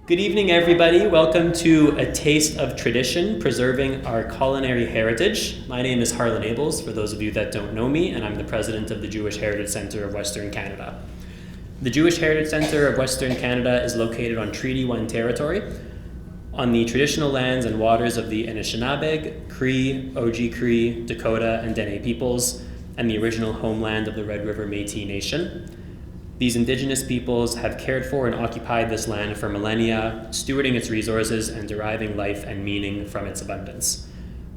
Good evening, everybody. Welcome to A Taste of Tradition, Preserving Our Culinary Heritage. My name is Harlan Abels, for those of you that don't know me, and I'm the president of the Jewish Heritage Centre of Western Canada. The Jewish Heritage Centre of Western Canada is located on Treaty 1 territory, on the traditional lands and waters of the Anishinaabe, Cree, Oji-Cree, Dakota, and Dene peoples, and the original homeland of the Red River Métis Nation. These indigenous peoples have cared for and occupied this land for millennia, stewarding its resources and deriving life and meaning from its abundance.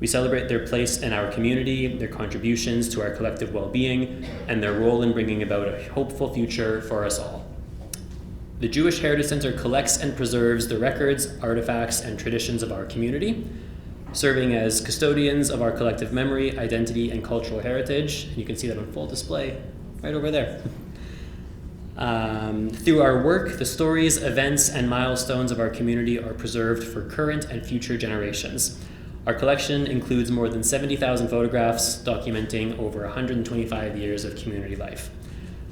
We celebrate their place in our community, their contributions to our collective well-being, and their role in bringing about a hopeful future for us all. The Jewish Heritage Centre collects and preserves the records, artifacts, and traditions of our community, serving as custodians of our collective memory, identity, and cultural heritage. And you can see that on full display right over there. Through our work, the stories, events, and milestones of our community are preserved for current and future generations. Our collection includes more than 70,000 photographs documenting over 125 years of community life.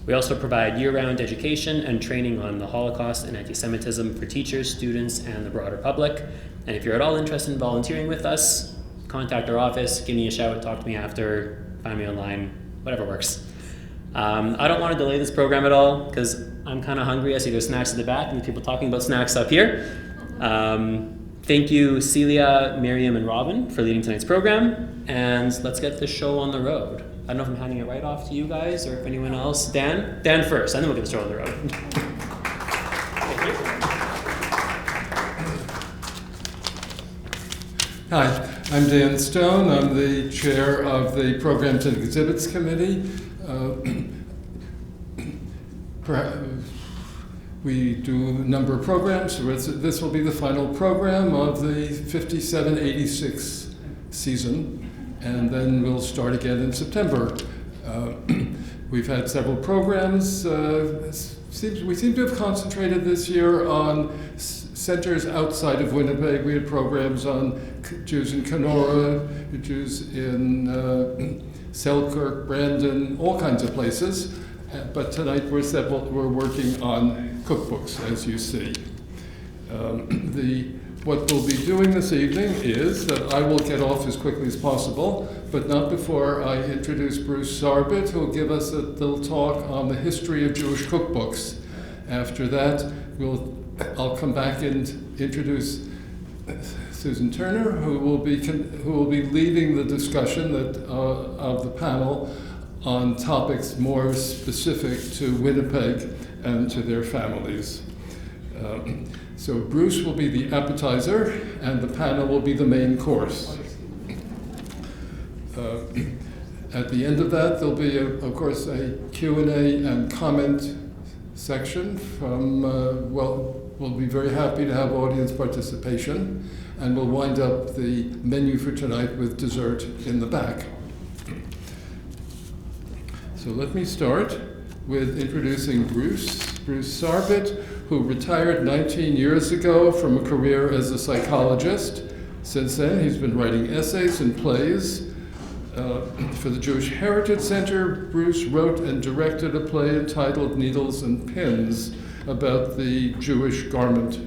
We also provide year-round education and training on the Holocaust and anti-Semitism for teachers, students, and the broader public. And if you're at all interested in volunteering with us, contact our office, give me a shout, talk to me after, find me online, whatever works. I don't want to delay this program at all because I'm kind of hungry. I see there's snacks at the back and people talking about snacks up here. Thank you, Celia, Mariam, and Robyn for leading tonight's program. And let's get this show on the road. I don't know if I'm handing it right off to you guys or if anyone else. Dan first, and then we'll get the show on the road. Thank you. Hi, I'm Dan Stone. I'm the chair of the Programs and Exhibits Committee. We do a number of programs. This will be the final program of the 57-86 season, and then we'll start again in September. We've had several programs. We seem to have concentrated this year on centers outside of Winnipeg. We had programs on Jews in Kenora, Jews in Selkirk, Brandon, all kinds of places. But tonight we're working on cookbooks, as you see. What we'll be doing this evening is that I will get off as quickly as possible, but not before I introduce Bruce Sarbit, who will give us a little talk on the history of Jewish cookbooks. After that, I'll come back and introduce Susan Turner, who will be leading the discussion of the panel on topics more specific to Winnipeg and to their families. So Bruce will be the appetizer, and the panel will be the main course. At the end of that, there'll be, of course, a Q&A and comment section from, we'll be very happy to have audience participation, and we'll wind up the menu for tonight with dessert in the back. So let me start with introducing Bruce Sarbit, who retired 19 years ago from a career as a psychologist. Since then, he's been writing essays and plays. For the Jewish Heritage Centre, Bruce wrote and directed a play entitled Needles and Pins about the Jewish garment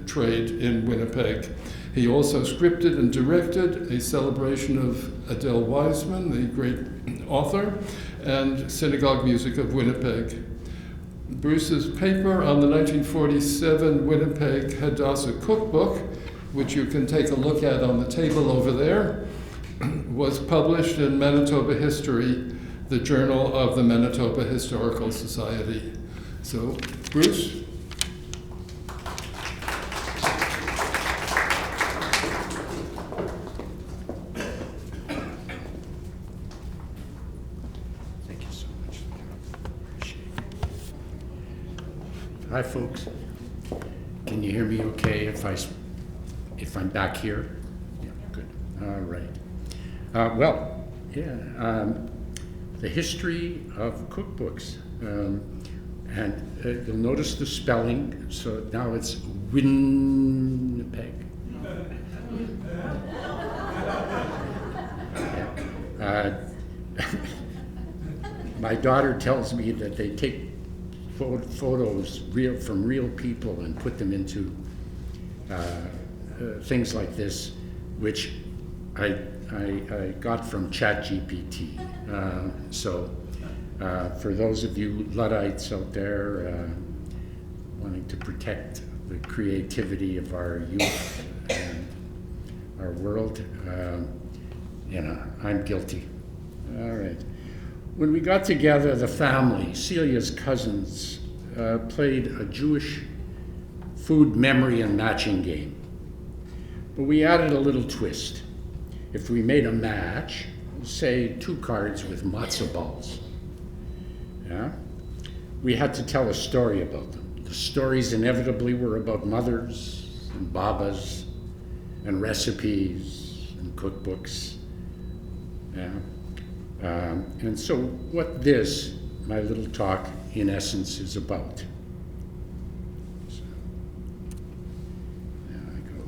trade in Winnipeg. He also scripted and directed a celebration of Adele Wiseman, the great author, and synagogue music of Winnipeg. Bruce's paper on the 1947 Winnipeg Hadassah cookbook, which you can take a look at on the table over there, was published in Manitoba History, the journal of the Manitoba Historical Society. So, Bruce? Hi, folks. Can you hear me okay if I'm back here? Yeah, good. All right. The history of cookbooks. And you'll notice the spelling. So now it's Winnipeg. My daughter tells me that they take photos from real people and put them into things like this, which I got from ChatGPT. For those of you Luddites out there wanting to protect the creativity of our youth and our world, I'm guilty. All right. When we got together, the family, Celia's cousins, played a Jewish food memory and matching game. But we added a little twist. If we made a match, say 2 cards with matzah balls, we had to tell a story about them. The stories inevitably were about mothers and babas and recipes and cookbooks. And so what this, my little talk, in essence, is about. So, there I go.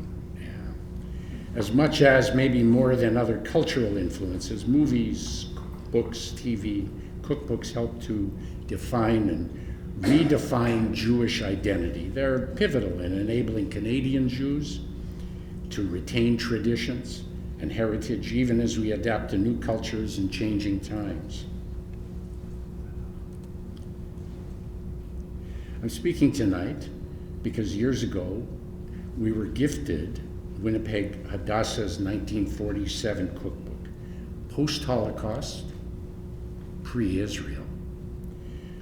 As much as, maybe more than other cultural influences, movies, books, TV, cookbooks help to define and redefine Jewish identity. They're pivotal in enabling Canadian Jews to retain traditions and heritage, even as we adapt to new cultures and changing times. I'm speaking tonight because years ago we were gifted Winnipeg Hadassah's 1947 cookbook, post-Holocaust, pre-Israel.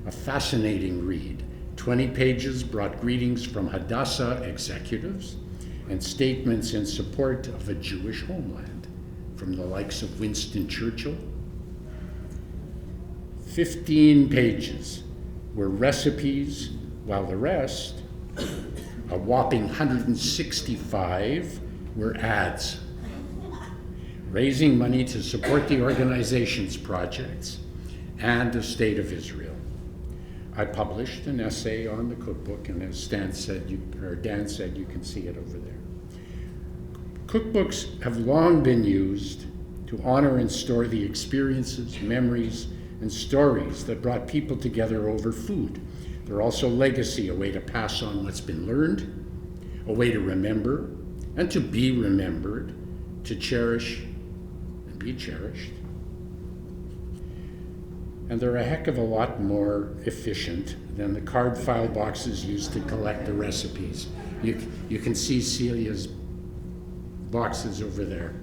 A fascinating read. 20 pages brought greetings from Hadassah executives and statements in support of a Jewish homeland from the likes of Winston Churchill. 15 pages were recipes, while the rest, a whopping 165, were ads, raising money to support the organization's projects and the State of Israel. I published an essay on the cookbook, and as Dan said, you can see it over there. Cookbooks have long been used to honor and store the experiences, memories, and stories that brought people together over food. They're also legacy, a way to pass on what's been learned, a way to remember and to be remembered, to cherish and be cherished. And they're a heck of a lot more efficient than the card file boxes used to collect the recipes. You can see Celia's boxes over there.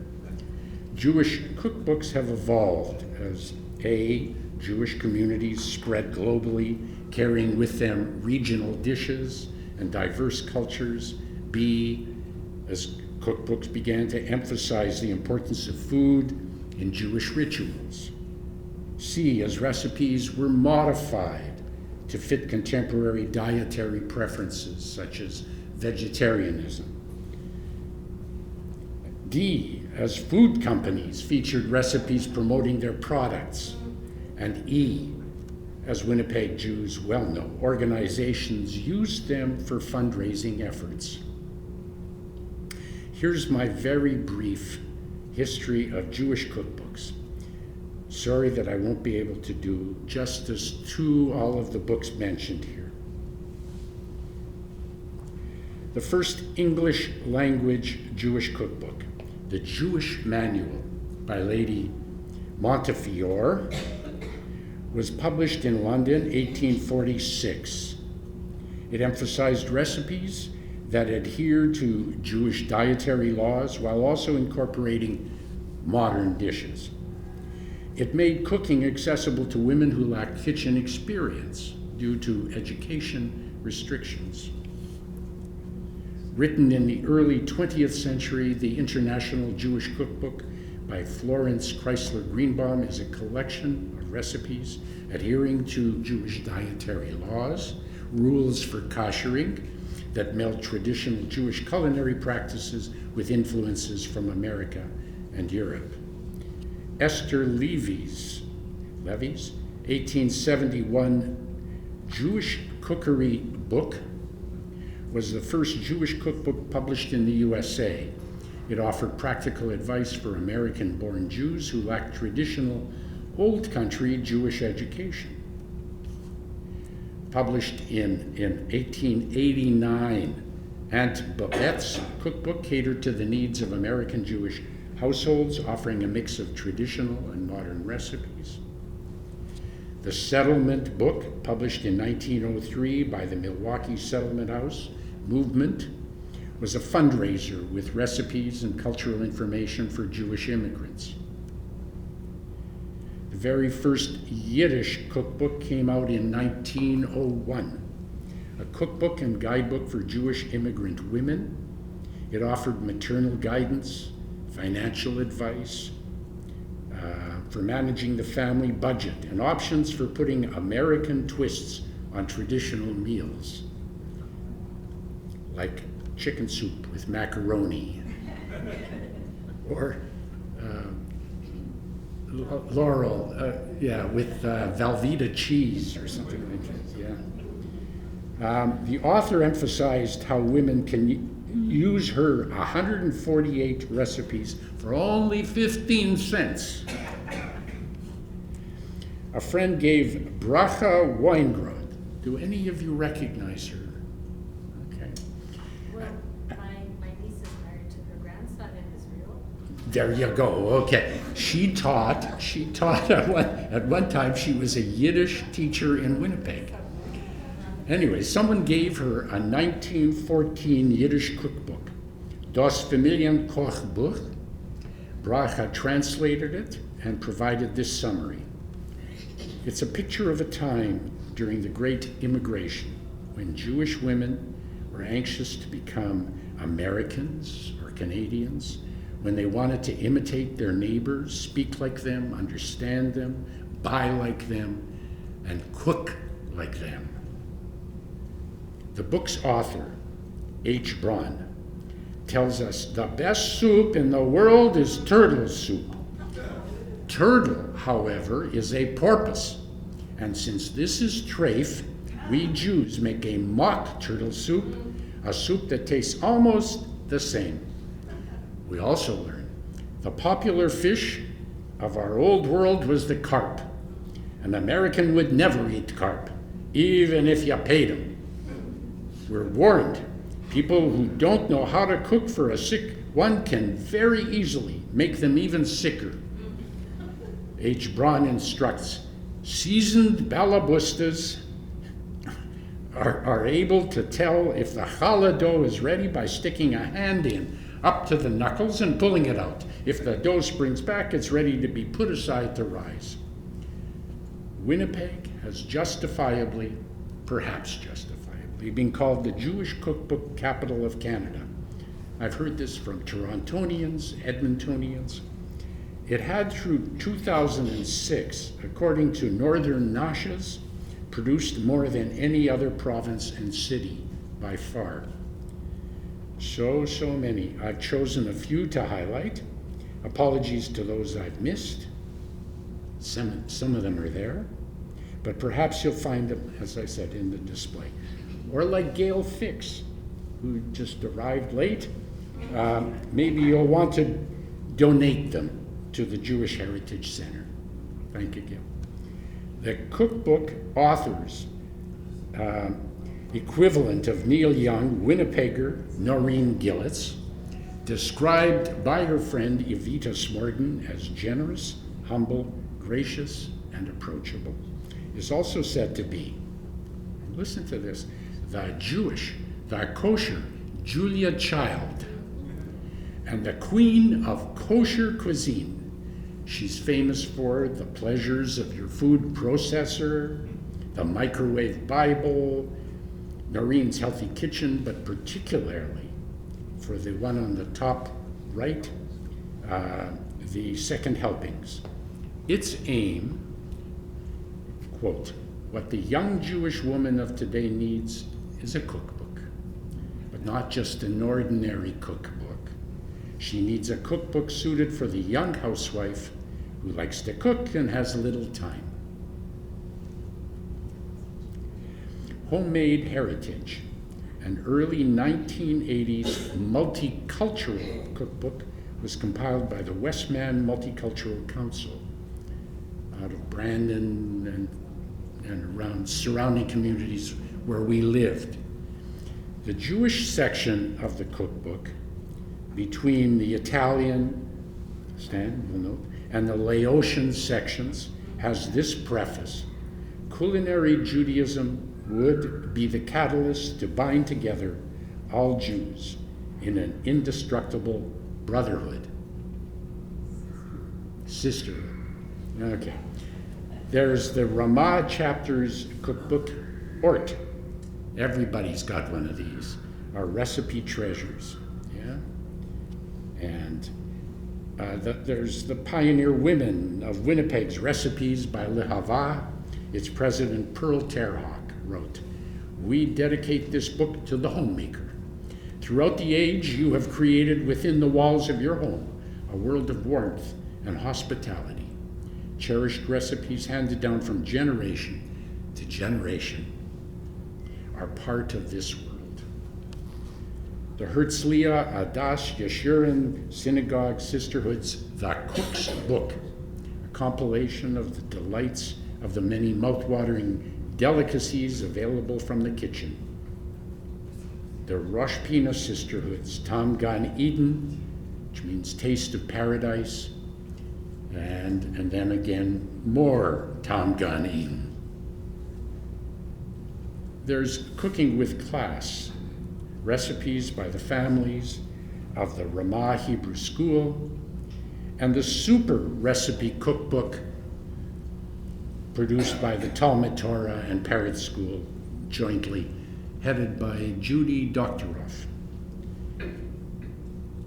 Jewish cookbooks have evolved as A, Jewish communities spread globally, carrying with them regional dishes and diverse cultures. B, as cookbooks began to emphasize the importance of food in Jewish rituals. C, as recipes were modified to fit contemporary dietary preferences, such as vegetarianism. D, as food companies featured recipes promoting their products. And E, as Winnipeg Jews well know, organizations used them for fundraising efforts. Here's my very brief history of Jewish cookbooks. Sorry that I won't be able to do justice to all of the books mentioned here. The first English language Jewish cookbook, The Jewish Manual by Lady Montefiore, was published in London, 1846. It emphasized recipes that adhered to Jewish dietary laws while also incorporating modern dishes. It made cooking accessible to women who lacked kitchen experience due to education restrictions. Written in the early 20th century, the International Jewish Cookbook by Florence Chrysler Greenbaum is a collection of recipes adhering to Jewish dietary laws, rules for koshering that meld traditional Jewish culinary practices with influences from America and Europe. Esther Levy's 1871 Jewish Cookery Book was the first Jewish cookbook published in the USA. It offered practical advice for American-born Jews who lacked traditional Old Country Jewish education. Published in 1889, Aunt Babette's cookbook catered to the needs of American Jewish households, offering a mix of traditional and modern recipes. The Settlement book, published in 1903 by the Milwaukee Settlement House Movement, was a fundraiser with recipes and cultural information for Jewish immigrants. The very first Yiddish cookbook came out in 1901, a cookbook and guidebook for Jewish immigrant women. It offered maternal guidance, financial advice for managing the family budget, and options for putting American twists on traditional meals, like chicken soup with macaroni, or Laurel, with Velveeta cheese or something like that, yeah. The author emphasized how women can use her 148 recipes for only 15 cents. A friend gave Bracha Weingrod. Do any of you recognize her? Okay. Well, my niece is married to her grandson in Israel. There you go. Okay. She taught at one time. She was a Yiddish teacher in Winnipeg. Anyway, someone gave her a 1914 Yiddish cookbook, Das Familienkochbuch. Bracha translated it and provided this summary. It's a picture of a time during the Great Immigration when Jewish women were anxious to become Americans or Canadians, when they wanted to imitate their neighbors, speak like them, understand them, buy like them, and cook like them. The book's author, H. Braun, tells us the best soup in the world is turtle soup. Turtle, however, is a porpoise, and since this is treif, we Jews make a mock turtle soup, a soup that tastes almost the same. We also learn the popular fish of our old world was the carp. An American would never eat carp, even if you paid him. We're warned, people who don't know how to cook for a sick one can very easily make them even sicker. H. Braun instructs, seasoned balabustas are able to tell if the challah dough is ready by sticking a hand in up to the knuckles and pulling it out. If the dough springs back, it's ready to be put aside to rise. Winnipeg has justifiably, perhaps justifiably, been called the Jewish cookbook capital of Canada. I've heard this from Torontonians, Edmontonians. It had through 2006, according to Northern Nashas, produced more than any other province and city by far. So many. I've chosen a few to highlight. Apologies to those I've missed. Some of them are there, but perhaps you'll find them, as I said, in the display. Or like Gail Fix, who just arrived late, maybe you'll want to donate them to the Jewish Heritage Center. Thank you, Gil. The cookbook authors, equivalent of Neil Young, Winnipegger Noreen Gillitz, described by her friend Evita Smorgon as generous, humble, gracious, and approachable, is also said to be, listen to this, the Jewish, the kosher Julia Child, and the queen of kosher cuisine. She's famous for the pleasures of your food processor, the microwave Bible, Noreen's Healthy Kitchen, but particularly for the one on the top right, the Second Helpings. Its aim, quote, what the young Jewish woman of today needs is a cookbook, but not just an ordinary cookbook. She needs a cookbook suited for the young housewife who likes to cook and has little time. Homemade Heritage, an early 1980s multicultural cookbook, was compiled by the Westman Multicultural Council out of Brandon and around surrounding communities where we lived. The Jewish section of the cookbook, between the Italian, Stan will note, and the Laotian sections, has this preface: culinary Judaism would be the catalyst to bind together all Jews in an indestructible brotherhood. Sisterhood. Okay. There's the Ramah chapters cookbook, Ort. Everybody's got one of these. Our recipe treasures. Yeah? And there's the Pioneer Women of Winnipeg's Recipes by Lehava. Its president, Pearl Terhawk, wrote, "We dedicate this book to the homemaker. Throughout the age, you have created within the walls of your home a world of warmth and hospitality. Cherished recipes handed down from generation to generation are part of this world." The Herzliya Adash Yeshurun Synagogue Sisterhood's The Cook's Book, a compilation of the delights of the many mouth-watering delicacies available from the kitchen. The Rosh Pina Sisterhood's Tam Gan Eden, which means taste of paradise, and then again more Tam Gan Eden. There's Cooking with Class, recipes by the families of the Ramah Hebrew School, and the Super Recipe Cookbook produced by the Talmud Torah and Parrott School jointly, headed by Judy Doktorov.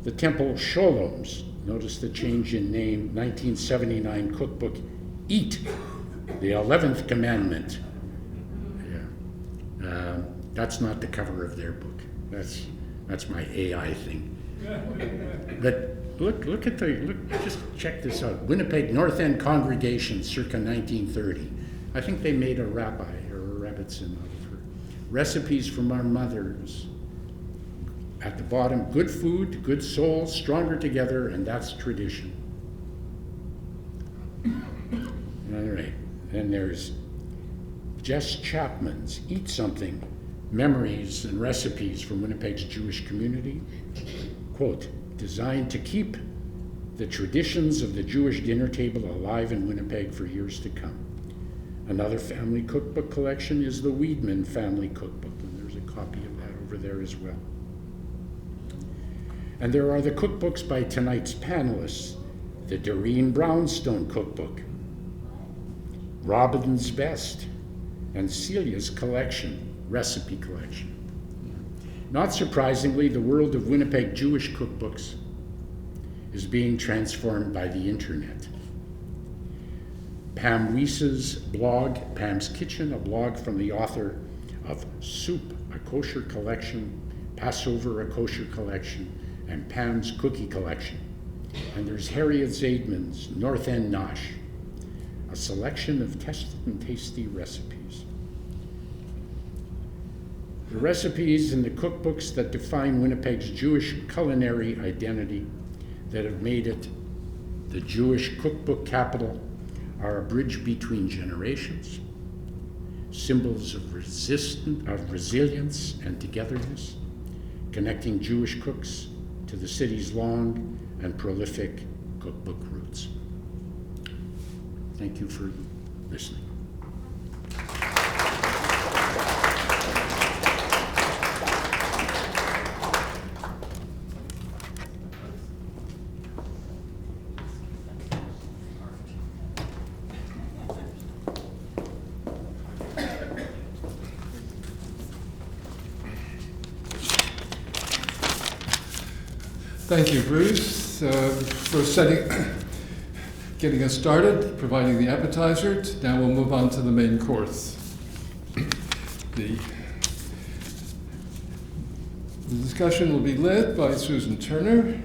The Temple Sholom's, notice the change in name, 1979 cookbook, Eat, the 11th Commandment. Yeah. That's not the cover of their book. That's my AI thing. But look at just check this out. Winnipeg North End Congregation, circa 1930. I think they made a rabbi or a rebbitzin out of her. Recipes from our mothers. At the bottom, good food, good souls, stronger together, and that's tradition. All right, then there's Jess Chapman's Eat Something, Memories and Recipes from Winnipeg's Jewish Community. Quote, designed to keep the traditions of the Jewish dinner table alive in Winnipeg for years to come. Another family cookbook collection is the Weedman Family Cookbook, and there's a copy of that over there as well. And there are the cookbooks by tonight's panelists, the Doreen Brownstone Cookbook, Robyn's Best, and Celia's collection, recipe collection. Not surprisingly, the world of Winnipeg Jewish cookbooks is being transformed by the internet. Pam Weiss's blog, Pam's Kitchen, a blog from the author of Soup, a kosher collection, Passover, a kosher collection, and Pam's Cookie Collection. And there's Harriet Zaidman's North End Nosh, a selection of tested and tasty recipes. The recipes in the cookbooks that define Winnipeg's Jewish culinary identity, that have made it the Jewish cookbook capital, are a bridge between generations, symbols of resilience and togetherness, connecting Jewish cooks to the city's long and prolific cookbook roots. Thank you for listening. Thank you, Bruce, for getting us started, providing the appetizer. Now we'll move on to the main course. The discussion will be led by Susan Turner,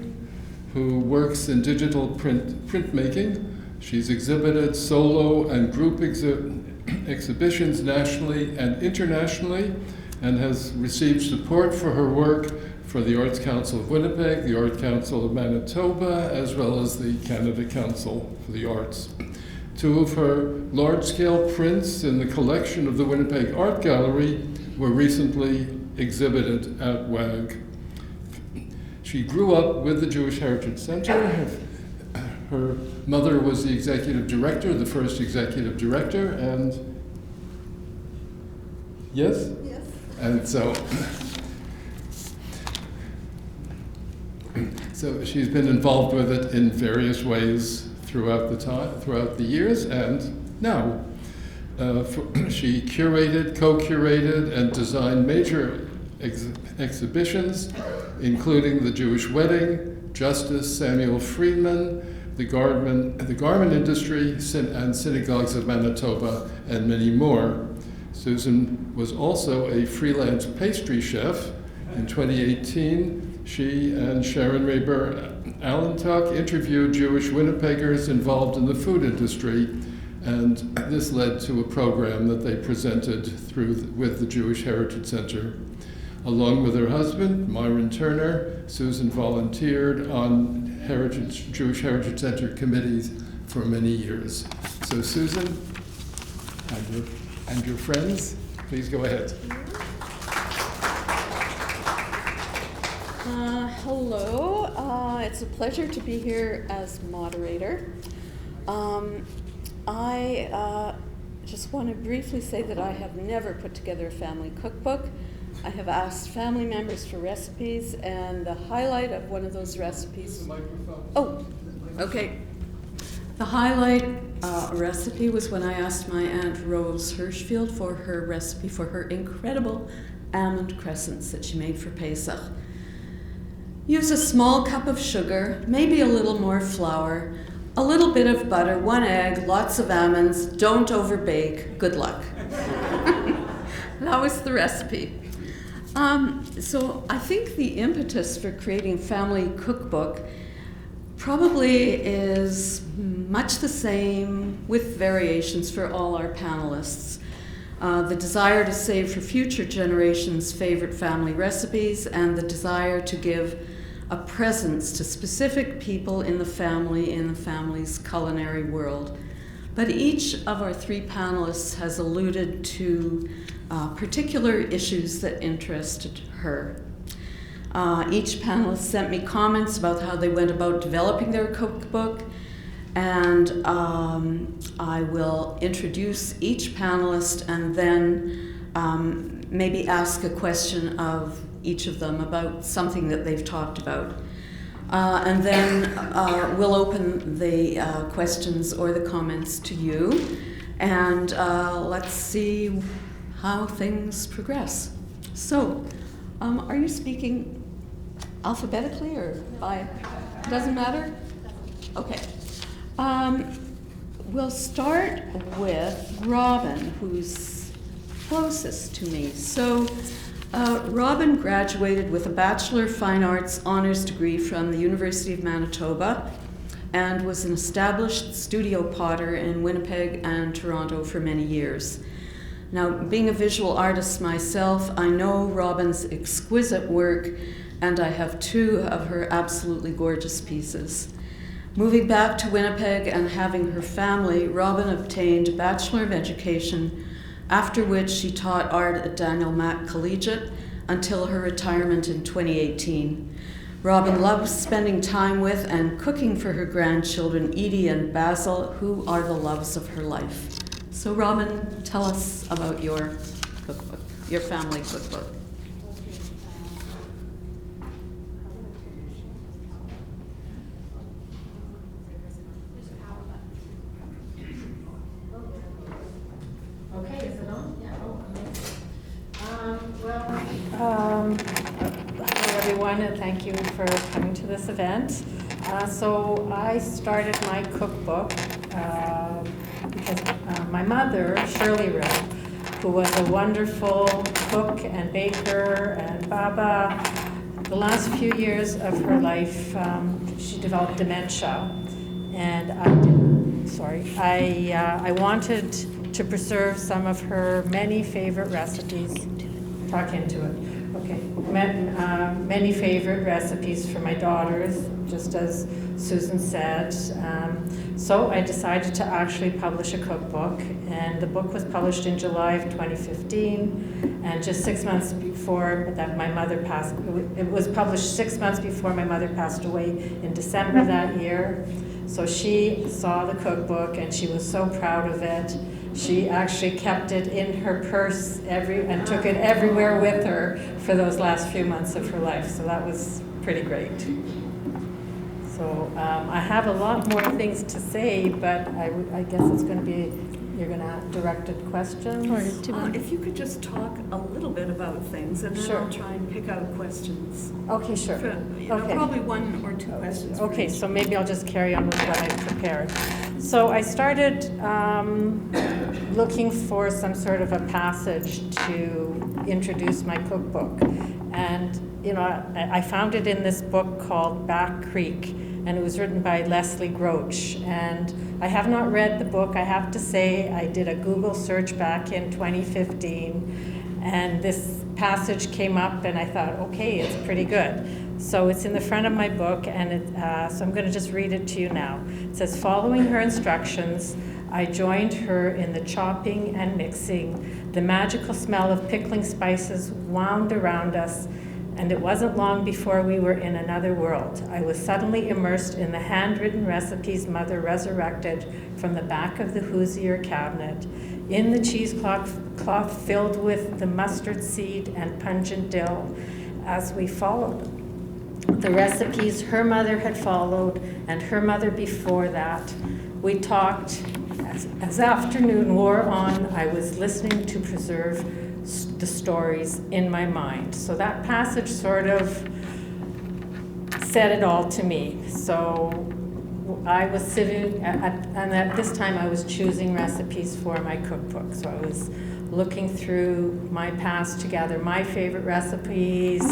who works in digital printmaking. She's exhibited solo and group exhibitions nationally and internationally, and has received support for her work for the Arts Council of Winnipeg, the Art Council of Manitoba, as well as the Canada Council for the Arts. Two of her large-scale prints in the collection of the Winnipeg Art Gallery were recently exhibited at WAG. She grew up with the Jewish Heritage Center. Her mother was the executive director, the first executive director, and yes? Yes. And so she's been involved with it in various ways throughout the years, and now she curated, co-curated, and designed major exhibitions, including The Jewish Wedding, Justice, Samuel Friedman, the garment industry, and Synagogues of Manitoba, and many more. Susan was also a freelance pastry chef. In 2018, she and Sharon Raber-Allentuck interviewed Jewish Winnipeggers involved in the food industry, and this led to a program that they presented with the Jewish Heritage Center. Along with her husband, Myron Turner, Susan volunteered on Jewish Heritage Center committees for many years. So Susan and your friends, please go ahead. Hello, it's a pleasure to be here as moderator. I just want to briefly say that I have never put together a family cookbook. I have asked family members for recipes, and the highlight of one of those recipes... Oh, okay. The highlight recipe was when I asked my Aunt Rose Hirschfield for her recipe for her incredible almond crescents that she made for Pesach. Use a small cup of sugar, maybe a little more flour, a little bit of butter, 1 egg, lots of almonds, don't overbake, good luck. That was the recipe. So I think the impetus for creating a family cookbook probably is much the same with variations for all our panelists. The desire to save for future generations favorite family recipes, and the desire to give a presence to specific people in the family's culinary world. But each of our 3 panelists has alluded to particular issues that interested her. Each panelist sent me comments about how they went about developing their cookbook, and I will introduce each panelist and then maybe ask a question of each of them about something that they've talked about. And then we'll open the questions or the comments to you, and let's see how things progress. So, are you speaking alphabetically or by? Doesn't matter? Okay. We'll start with Robyn, who's closest to me. So, Robyn graduated with a Bachelor of Fine Arts honors degree from the University of Manitoba and was an established studio potter in Winnipeg and Toronto for many years. Now, being a visual artist myself, I know Robyn's exquisite work, and I have 2 of her absolutely gorgeous pieces. Moving back to Winnipeg and having her family, Robyn obtained a Bachelor of Education, after which she taught art at Daniel Mack Collegiate until her retirement in 2018. Robyn loves spending time with and cooking for her grandchildren, Edie and Basil, who are the loves of her life. So Robyn, tell us about your cookbook, your family cookbook. Okay, is it on? Yeah. Hello everyone, and thank you for coming to this event. So I started my cookbook because my mother, Shirley Rypp, who was a wonderful cook and baker and Baba, the last few years of her life, she developed dementia, and I wanted to preserve some of her many favorite recipes. Talk into it. Okay, many favorite recipes for my daughters, just as Susan said. So I decided to actually publish a cookbook, and the book was published in July of 2015, and just 6 months before that my mother passed, it was published 6 months before my mother passed away in December that year. So she saw the cookbook and she was so proud of it. She actually kept it in her purse and took it everywhere with her for those last few months of her life. So that was pretty great. So I have a lot more things to say, but I guess it's going to be, you're going to have directed questions. If you could just talk a little bit about things, and then Sure. I'll try and pick out questions. Okay, sure. Okay. Probably 1 or 2 questions. for Okay, each. so maybe I'll just carry on with what I prepared. So I started looking for some sort of a passage to introduce my cookbook. And, you know, I found it in this book called Back Creek, and it was written by Leslie Groach. And I have not read the book, I have to say. I did a Google search back in 2015, and this passage came up, and I thought, okay, it's pretty good. So it's in the front of my book, and so I'm going to just read it to you now. It says, following her instructions, I joined her in the chopping and mixing. The magical smell of pickling spices wound around us, and it wasn't long before we were in another world. I was suddenly immersed in the handwritten recipes Mother resurrected from the back of the Hoosier cabinet, in the cheesecloth filled with the mustard seed and pungent dill, as we followed the recipes her mother had followed and her mother before that. We talked. As afternoon wore on, I was listening to preserve the stories in my mind. So that passage sort of said it all to me. So I was sitting, and at this time I was choosing recipes for my cookbook. So I was looking through my past to gather my favorite recipes.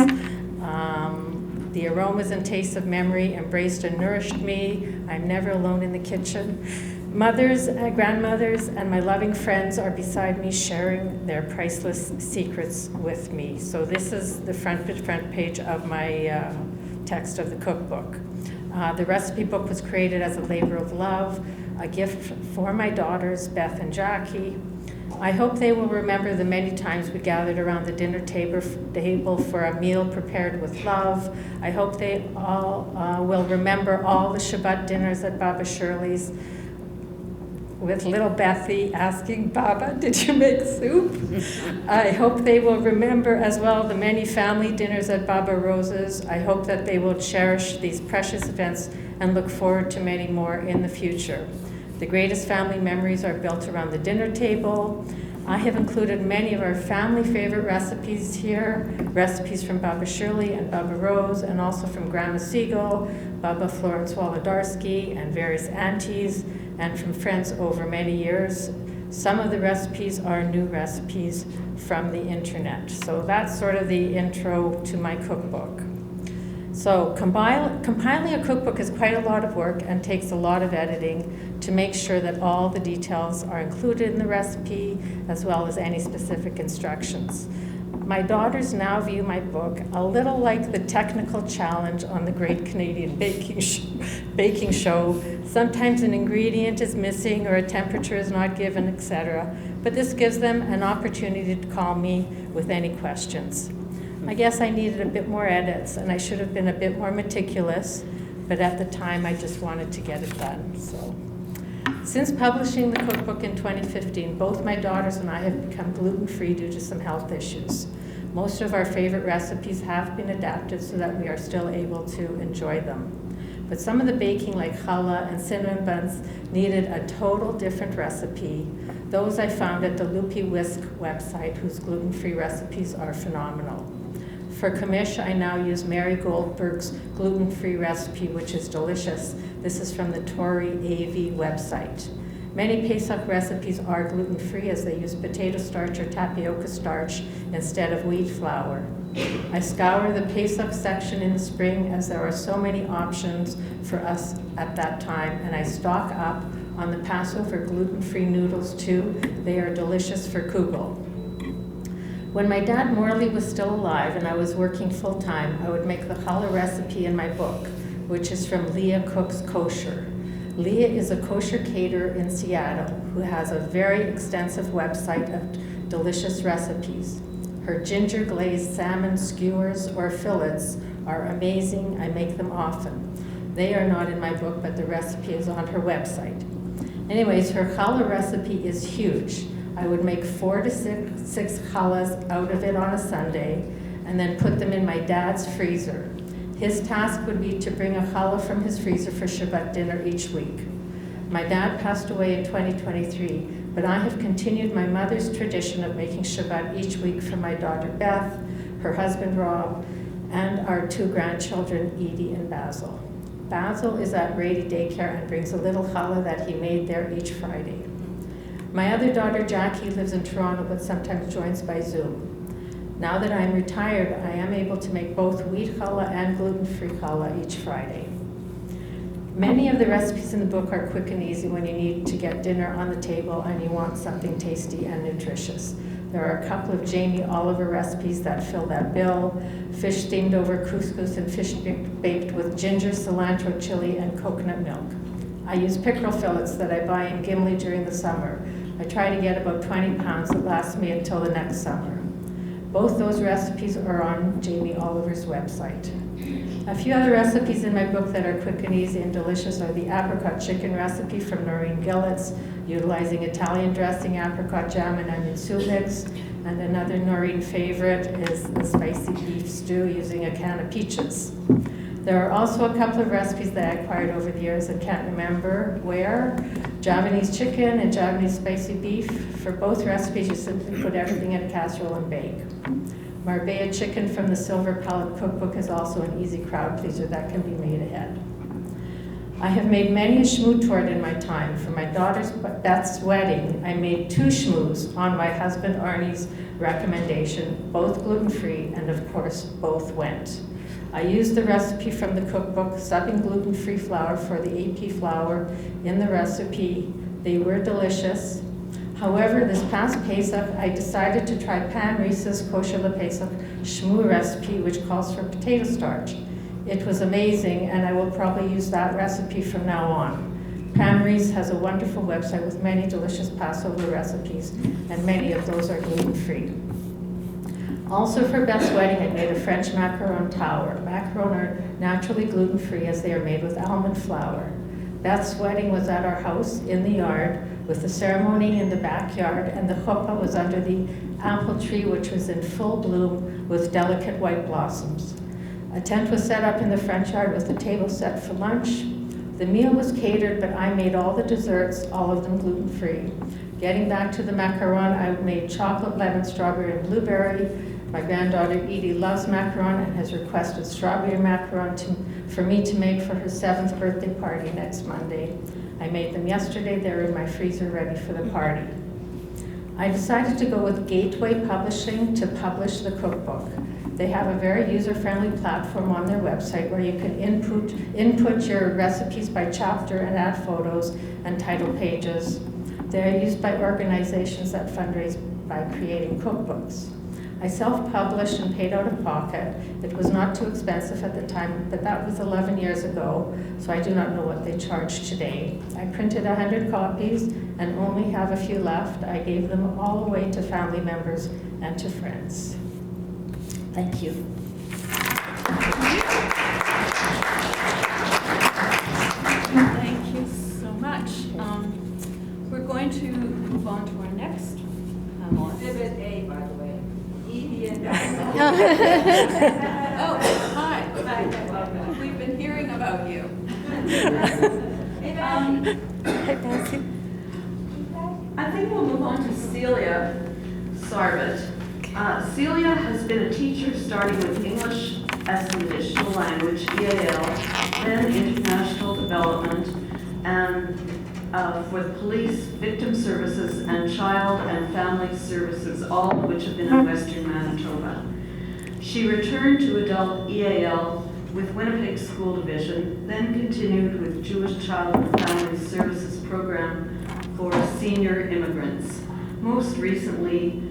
The aromas and tastes of memory embraced and nourished me. I'm never alone in the kitchen. Mothers, grandmothers, and my loving friends are beside me, sharing their priceless secrets with me. So this is the front page of my text of the cookbook. The recipe book was created as a labor of love, a gift for my daughters, Beth and Jackie. I hope they will remember the many times we gathered around the dinner table for a meal prepared with love. I hope they all will remember all the Shabbat dinners at Baba Shirley's, with little Bethy asking, Baba, did you make soup? I hope they will remember as well the many family dinners at Baba Rose's. I hope that they will cherish these precious events and look forward to many more in the future. The greatest family memories are built around the dinner table. I have included many of our family favorite recipes here, recipes from Baba Shirley and Baba Rose, and also from Grandma Siegel, Baba Florence Wolodarski, and various aunties, and from friends over many years. Some of the recipes are new recipes from the internet. So that's sort of the intro to my cookbook. So compiling a cookbook is quite a lot of work and takes a lot of editing to make sure that all the details are included in the recipe, as well as any specific instructions. My daughters now view my book a little like the technical challenge on the Great Canadian Baking Show. Sometimes an ingredient is missing or a temperature is not given, etc. But this gives them an opportunity to call me with any questions. I guess I needed a bit more edits, and I should have been a bit more meticulous, but at the time I just wanted to get it done. So, since publishing the cookbook in 2015, both my daughters and I have become gluten-free due to some health issues. Most of our favorite recipes have been adapted so that we are still able to enjoy them. But some of the baking, like challah and cinnamon buns, needed a total different recipe. Those I found at the Loopy Whisk website, whose gluten-free recipes are phenomenal. For commish, I now use Mary Goldberg's gluten-free recipe, which is delicious. This is from the Tori AV website. Many Pesach recipes are gluten-free as they use potato starch or tapioca starch instead of wheat flour. I scour the Pesach section in the spring as there are so many options for us at that time, and I stock up on the Passover gluten-free noodles too. They are delicious for kugel. When my dad Morley was still alive and I was working full-time, I would make the challah recipe in my book, which is from Leah Cook's Kosher. Leah is a kosher caterer in Seattle who has a very extensive website of delicious recipes. Her ginger glazed salmon skewers or fillets are amazing. I make them often. They are not in my book, but the recipe is on her website. Anyways, her challah recipe is huge. I would make 4 to 6 challahs out of it on a Sunday and then put them in my dad's freezer. His task would be to bring a challah from his freezer for Shabbat dinner each week. My dad passed away in 2023, but I have continued my mother's tradition of making Shabbat each week for my daughter Beth, her husband Rob, and our 2 grandchildren, Edie and Basil. Basil is at Rady Daycare and brings a little challah that he made there each Friday. My other daughter Jackie lives in Toronto but sometimes joins by Zoom. Now that I'm retired, I am able to make both wheat challah and gluten-free challah each Friday. Many of the recipes in the book are quick and easy when you need to get dinner on the table and you want something tasty and nutritious. There are a couple of Jamie Oliver recipes that fill that bill: fish steamed over couscous and fish baked with ginger, cilantro, chili, and coconut milk. I use pickerel fillets that I buy in Gimli during the summer. I try to get about 20 pounds that last me until the next summer. Both those recipes are on Jamie Oliver's website. A few other recipes in my book that are quick and easy and delicious are the apricot chicken recipe from Noreen Gillets, utilizing Italian dressing, apricot jam, and onion soup mix. And another Noreen favorite is the spicy beef stew using a can of peaches. There are also a couple of recipes that I acquired over the years and can't remember where. Javanese chicken and Javanese spicy beef. For both recipes, you simply put everything in a casserole and bake. Marbella chicken from the Silver Palette Cookbook is also an easy crowd pleaser that can be made ahead. I have made many a shmoo tort in my time. For my daughter's Beth's wedding, I made 2 shmoos on my husband Arnie's recommendation, both gluten-free, and of course, both went. I used the recipe from the cookbook, subbing gluten-free flour for the AP flour in the recipe. They were delicious. However, this past Pesach, I decided to try Pam Reese's Kosher LePesach shmoo recipe, which calls for potato starch. It was amazing, and I will probably use that recipe from now on. Pam Reese has a wonderful website with many delicious Passover recipes, and many of those are gluten-free. Also for Beth's wedding, I made a French macaron tower. Macaron are naturally gluten-free as they are made with almond flour. Beth's wedding was at our house in the yard, with the ceremony in the backyard, and the chuppah was under the apple tree, which was in full bloom with delicate white blossoms. A tent was set up in the front yard with the table set for lunch. The meal was catered, but I made all the desserts, all of them gluten-free. Getting back to the macaron, I made chocolate, lemon, strawberry, and blueberry. My granddaughter Edie loves macaron and has requested strawberry macaron for me to make for her 7th birthday party next Monday. I made them yesterday. They're in my freezer ready for the party. I decided to go with Gateway Publishing to publish the cookbook. They have a very user-friendly platform on their website where you can input your recipes by chapter and add photos and title pages. They are used by organizations that fundraise by creating cookbooks. I self-published and paid out of pocket. It was not too expensive at the time, but that was 11 years ago, so I do not know what they charge today. I printed 100 copies and only have a few left. I gave them all away to family members and to friends. Thank you. Thank you so much. We're going to move on to our next panelist. Exhibit A, by the way. Edie and Oh, hi. Hi. We've been hearing about you. Hi, Patsy. I think we'll move on to Celia Sarbit. Celia has been a teacher starting with English as an additional language, EAL, then International Development, and for the police, victim services, and child and family services, all of which have been in Western Manitoba. She returned to adult EAL with Winnipeg School Division, then continued with Jewish Child and Family Services Program for senior immigrants. Most recently,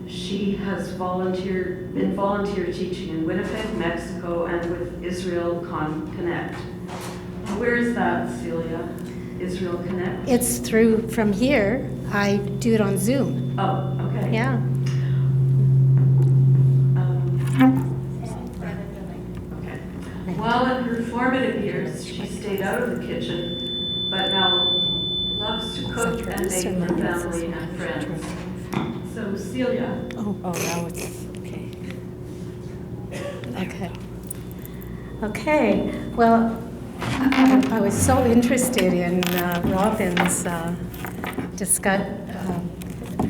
She has been volunteer teaching in Winnipeg, Mexico, and with Israel Connect. Where is that, Celia? Israel Connect? It's through from here. I do it on Zoom. Oh, okay. Yeah. Okay. While in her formative years, she stayed out of the kitchen, but now loves to cook and bake for family and friends. So, Celia. Oh, now it's okay. Okay. Okay. Well, I was so interested in Robyn's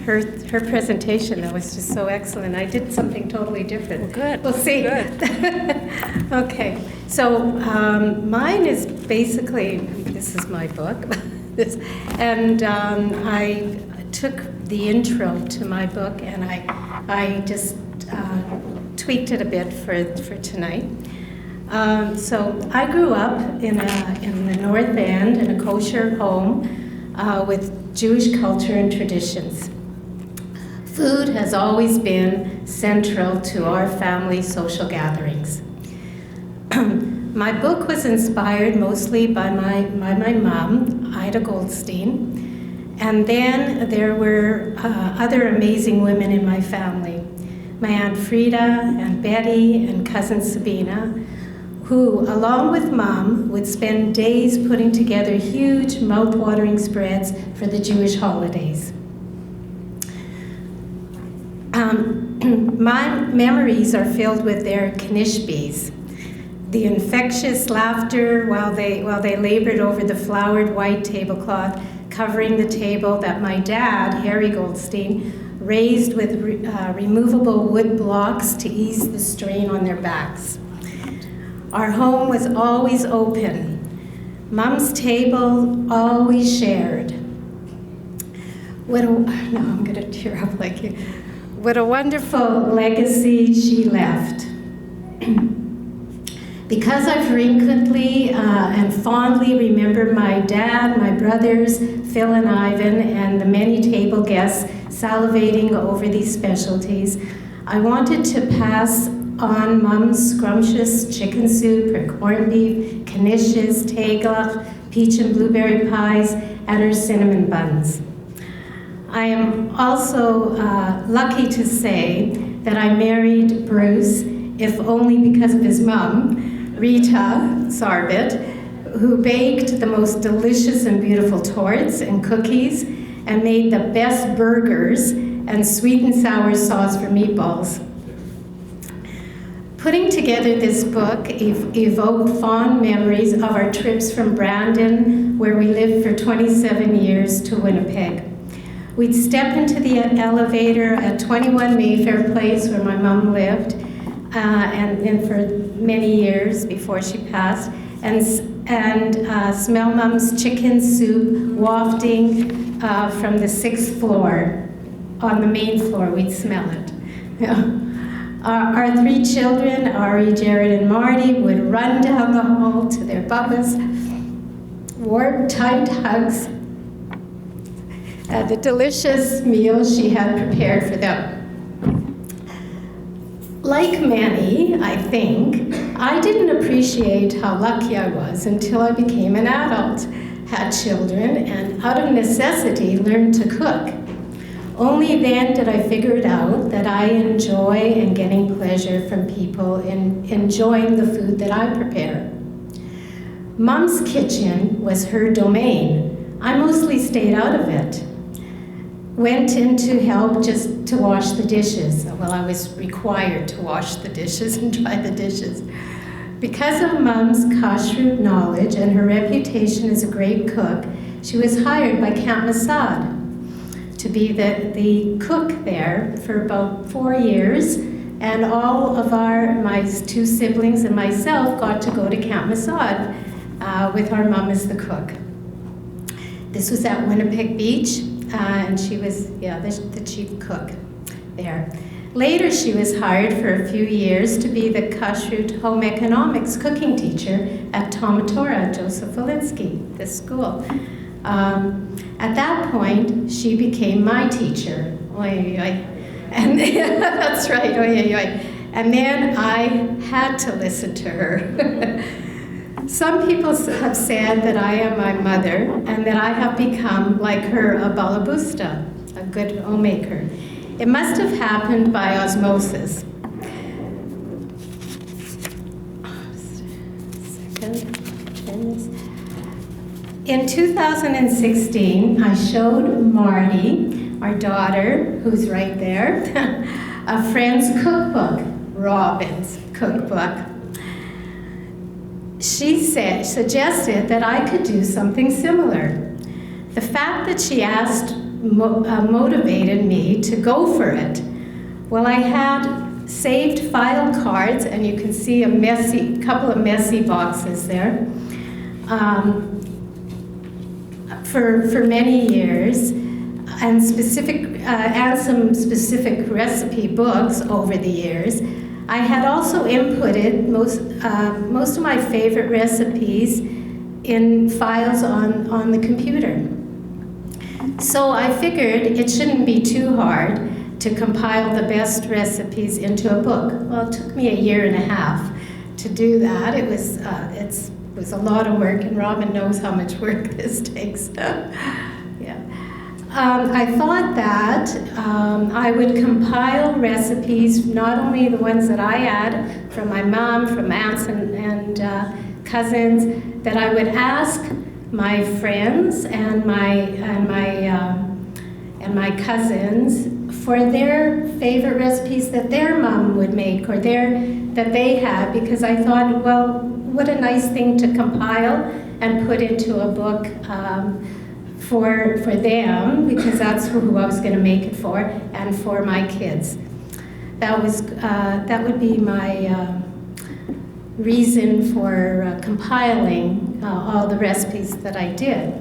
her presentation. That was just so excellent. I did something totally different. Well, good. We'll see. Good. Okay. So mine is basically, this is my book, and I took the intro to my book and I just tweaked it a bit for tonight. So I grew up in the North End in a kosher home with Jewish culture and traditions. Food has always been central to our family social gatherings. My book was inspired mostly by my mom, Ida Goldstein, and then there were other amazing women in my family. My Aunt Frida and Betty and cousin Sabina, who, along with Mom, would spend days putting together huge, mouth-watering spreads for the Jewish holidays. My memories are filled with their knishbis, the infectious laughter while they labored over the flowered white tablecloth covering the table that my dad, Harry Goldstein, raised with removable wood blocks to ease the strain on their backs. Our home was always open. Mom's table always shared. I'm going to tear up like you. What a wonderful legacy she left. Because I frequently and fondly remember my dad, my brothers, Phil and Ivan, and the many table guests salivating over these specialties, I wanted to pass on Mom's scrumptious chicken soup, her corned beef, knishes, tegelach, peach and blueberry pies, and her cinnamon buns. I am also lucky to say that I married Bruce, if only because of his mom, Rita Sarbit, who baked the most delicious and beautiful torts and cookies and made the best burgers and sweet and sour sauce for meatballs. Putting together this book evoked fond memories of our trips from Brandon, where we lived for 27 years, to Winnipeg. We'd step into the elevator at 21 Mayfair Place, where my mom lived, and for many years before she passed, and smell Mom's chicken soup wafting from the 6th floor. On the main floor, we'd smell it. Yeah. Our 3 children, Ari, Jared, and Marty, would run down the hall to their bubbas, warm, tight hugs, at the delicious meals she had prepared for them. Like many, I think, I didn't appreciate how lucky I was until I became an adult, had children, and out of necessity learned to cook. Only then did I figure it out that I enjoy and getting pleasure from people in enjoying the food that I prepare. Mom's kitchen was her domain. I mostly stayed out of it. Went in to help just to wash the dishes. Well, I was required to wash the dishes and dry the dishes. Because of Mom's kashrut knowledge and her reputation as a great cook, she was hired by Camp Masad to be the cook there for about 4 years, and all of my 2 siblings and myself got to go to Camp Masad with our mom as the cook. This was at Winnipeg Beach, and she was the chief cook there. Later, she was hired for a few years to be the kashrut home economics cooking teacher at Tomatora, Joseph Walensky, this school. At that point, she became my teacher. And that's right, oy, oy, oy. And then I had to listen to her. Some people have said that I am my mother and that I have become like her, a balabusta, a good homemaker. It must have happened by osmosis. In 2016, I showed Marty, our daughter, who's right there, a friend's cookbook, Robyn's cookbook. She suggested that I could do something similar. The fact that she asked motivated me to go for it. Well, I had saved file cards, and you can see a couple of messy boxes there, for many years, and some specific recipe books over the years. I had also inputted most of my favorite recipes in files on the computer. So I figured it shouldn't be too hard to compile the best recipes into a book. Well, it took me 1.5 years to do that. It was a lot of work, and Robyn knows how much work this takes. Yeah. I thought that I would compile recipes, not only the ones that I had from my mom, from aunts and cousins, that I would ask my friends and my cousins for their favorite recipes that their mom would make or that they had, because I thought, well, what a nice thing to compile and put into a book for them, because that's who I was going to make it for, and for my kids. That would be my reason for compiling all the recipes that I did.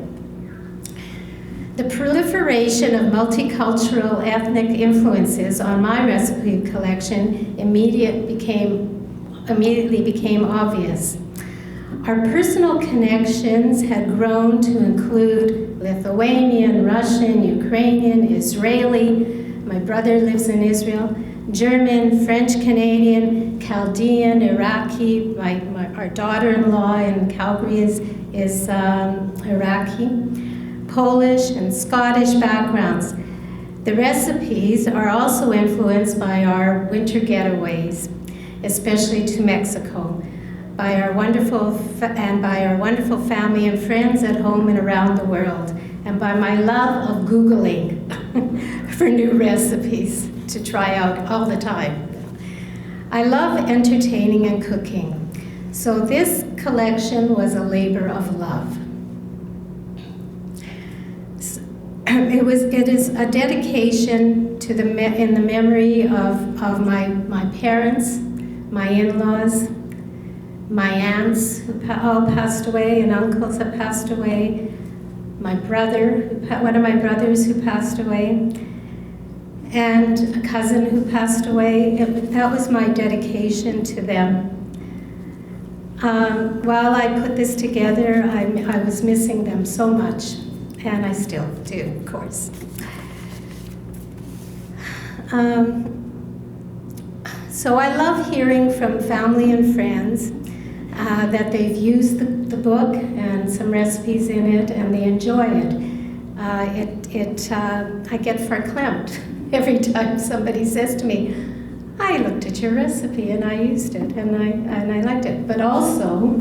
The proliferation of multicultural ethnic influences on my recipe collection immediately became obvious. Our personal connections had grown to include Lithuanian, Russian, Ukrainian, Israeli, my brother lives in Israel, German, French, Canadian, Chaldean, Iraqi, our daughter-in-law in Calgary is Iraqi, Polish and Scottish backgrounds. The recipes are also influenced by our winter getaways, especially to Mexico, by our wonderful family and friends at home and around the world, and by my love of Googling for new recipes to try out all the time. I love entertaining and cooking, so this collection was a labor of love. It is a dedication to in the memory of my parents, my in-laws, my aunts who all passed away, and uncles have passed away, my brother, one of my brothers who passed away, and a cousin who passed away. That was my dedication to them. While I put this together, I was missing them so much, and I still do, of course. So I love hearing from family and friends that they've used the book and some recipes in it, and they enjoy it. I get verklempt every time somebody says to me, I looked at your recipe and I used it and I liked it. But also,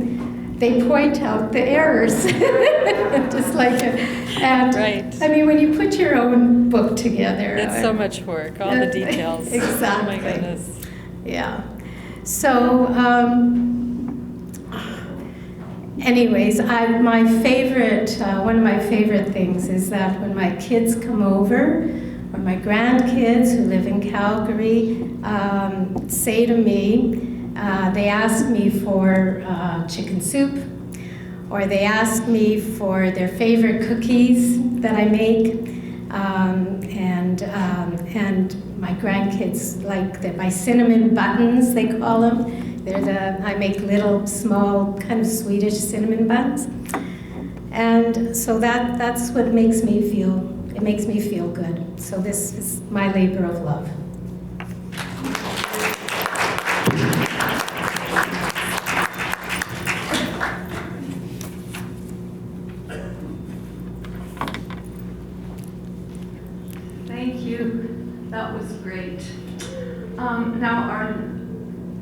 they point out the errors, just like it. And right. I mean, when you put your own book together, It's so much work, all the details. Exactly. Oh my goodness. Yeah. So, anyways, one of my favorite things is that when my kids come over, or my grandkids who live in Calgary, say to me, they ask me for chicken soup, or they ask me for their favorite cookies that I make, and my grandkids like my cinnamon buttons, they call them. I make little, small, kind of Swedish cinnamon buns. And so that's what makes me feel, it makes me feel good. So this is my labor of love.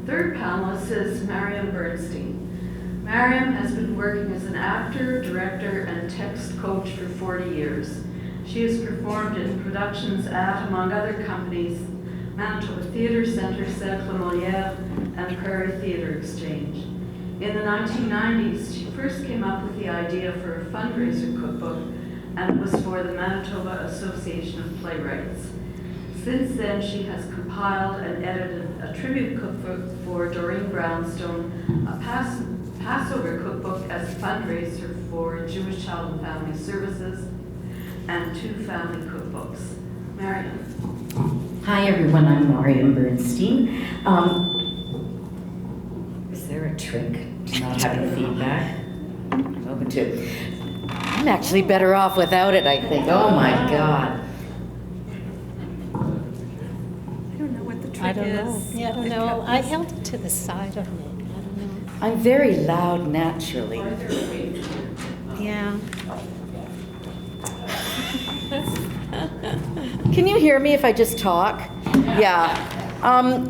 Third panelist is Mariam Bernstein. Mariam has been working as an actor, director, and text coach for 40 years. She has performed in productions at, among other companies, Manitoba Theatre Centre, Cercle Molière, and Prairie Theatre Exchange. In the 1990s, she first came up with the idea for a fundraiser cookbook, and it was for the Manitoba Association of Playwrights. Since then, she has compiled and edited a tribute cookbook for Doreen Brownstone, a Passover cookbook as a fundraiser for Jewish Child and Family Services, and 2 family cookbooks. Mariam. Hi everyone, I'm Mariam Bernstein. Is there a trick to not having feedback? I'm open to. I'm actually better off without it, I think. Oh my God. I don't know what the trick is. I don't know. Yeah, I don't know. I held it to the side of me. I don't know. I'm very loud naturally. Yeah. Can you hear me if I just talk? Yeah.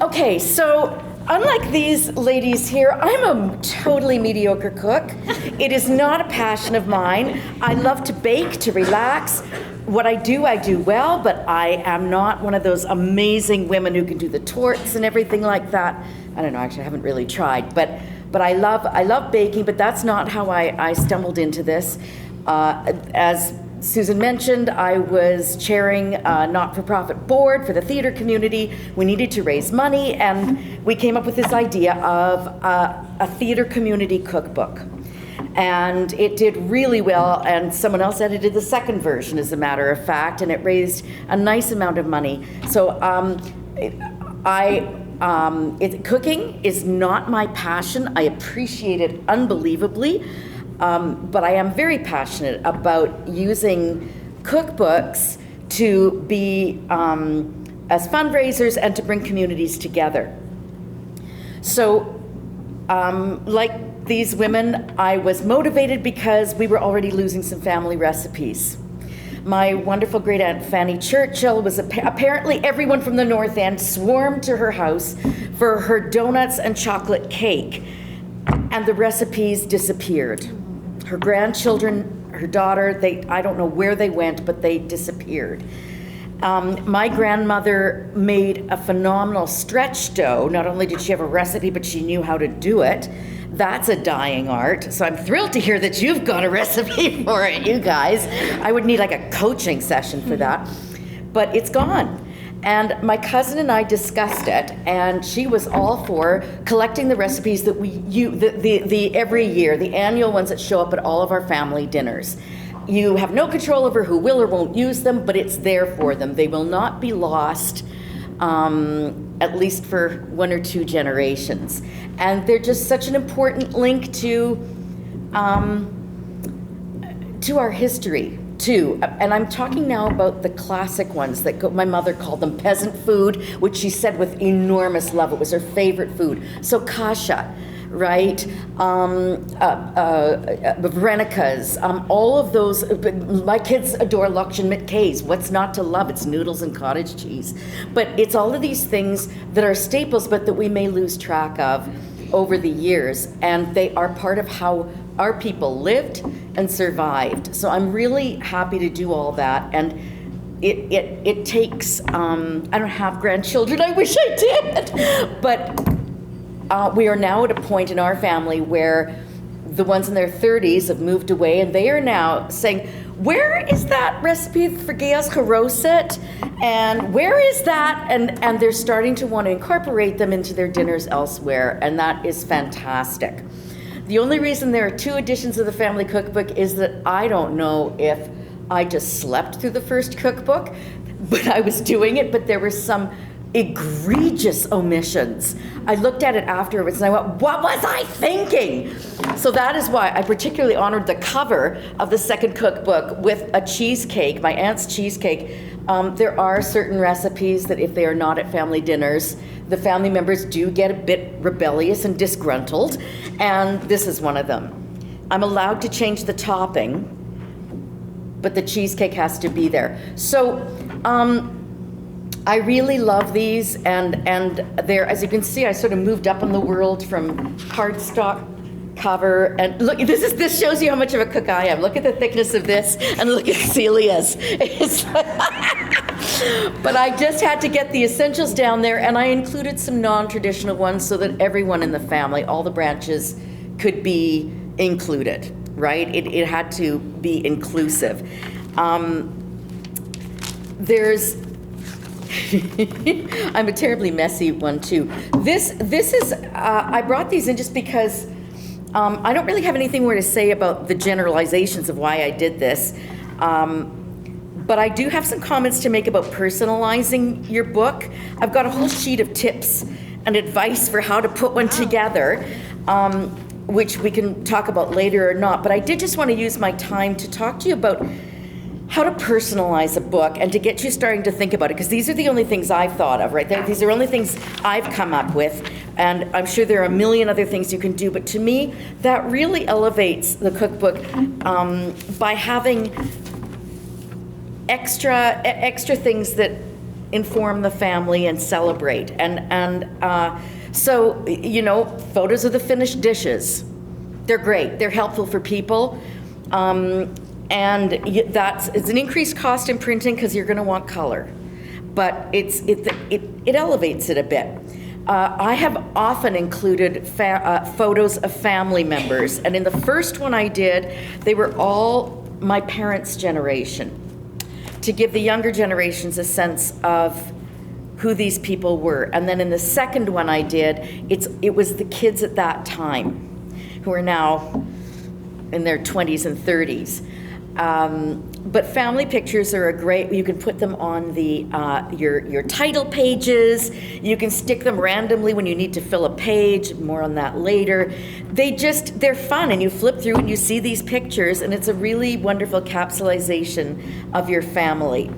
Okay, so unlike these ladies here, I'm a totally mediocre cook. It is not a passion of mine. I love to bake, to relax. What I do well, but I am not one of those amazing women who can do the torts and everything like that. I don't know, actually, I haven't really tried, but I love baking, but that's not how I stumbled into this. As Susan mentioned, I was chairing a not-for-profit board for the theater community. We needed to raise money, and we came up with this idea of a theater community cookbook. And it did really well, and someone else edited the second version, as a matter of fact, and it raised a nice amount of money. So cooking is not my passion. I appreciate it unbelievably. But I am very passionate about using cookbooks to be as fundraisers and to bring communities together. So, like these women, I was motivated because we were already losing some family recipes. My wonderful great aunt Fanny Churchill was apparently everyone from the North End swarmed to her house for her donuts and chocolate cake, and the recipes disappeared. Her grandchildren, her daughter, I don't know where they went, but they disappeared. My grandmother made a phenomenal stretch dough. Not only did she have a recipe, but she knew how to do it. That's a dying art. So I'm thrilled to hear that you've got a recipe for it, you guys. I would need like a coaching session for that. But it's gone. And my cousin and I discussed it, and she was all for collecting the recipes that we use every year, the annual ones that show up at all of our family dinners. You have no control over who will or won't use them, but it's there for them. They will not be lost, at least for 1 or 2 generations. And they're just such an important link to our history, too. And I'm talking now about the classic ones that my mother called them peasant food, which she said with enormous love. It was her favorite food. So kasha, right? Varenikas, all of those. My kids adore Lakshan Mitkay's. What's not to love? It's noodles and cottage cheese. But it's all of these things that are staples, but that we may lose track of over the years. And they are part of how our people lived and survived. So I'm really happy to do all that. And it takes, I don't have grandchildren, I wish I did. But we are now at a point in our family where the ones in their 30s have moved away, and they are now saying, where is that recipe for Gayas Haroset? And where is that? And they're starting to want to incorporate them into their dinners elsewhere, and that is fantastic. The only reason there are 2 editions of the family cookbook is that I don't know if I just slept through the first cookbook, but I was doing it, but there were some egregious omissions. I looked at it afterwards and I went, what was I thinking? So that is why I particularly honored the cover of the second cookbook with a cheesecake, my aunt's cheesecake. There are certain recipes that if they are not at family dinners, the family members do get a bit rebellious and disgruntled, and this is one of them. I'm allowed to change the topping, but the cheesecake has to be there. So I really love these, and they're, as you can see, I sort of moved up in the world from cardstock cover, and look, this shows you how much of a cook I am. Look at the thickness of this, and look at Celia's. But I just had to get the essentials down there, and I included some non-traditional ones so that everyone in the family, all the branches, could be included, right? It had to be inclusive. There's I'm a terribly messy one too. This is I brought these in just because I don't really have anything more to say about the generalizations of why I did this, but I do have some comments to make about personalizing your book. I've got a whole sheet of tips and advice for how to put one together, which we can talk about later or not, but I did just want to use my time to talk to you about how to personalize a book and to get you starting to think about it, because these are the only things I've thought of, right? These are only things I've come up with, and I'm sure there are a million other things you can do, but to me, that really elevates the cookbook by having extra things that inform the family and celebrate. So, you know, photos of the finished dishes. They're great. They're helpful for people. And it's an increased cost in printing because you're going to want color, but it elevates it a bit. I have often included photos of family members, and in the first one I did, they were all my parents' generation, to give the younger generations a sense of who these people were. And then in the second one I did, it was the kids at that time, who are now in their 20s and 30s. But family pictures are you can put them on your title pages. You can stick them randomly when you need to fill a page, more on that later. They're fun, and you flip through and you see these pictures, and it's a really wonderful capsulization of your family.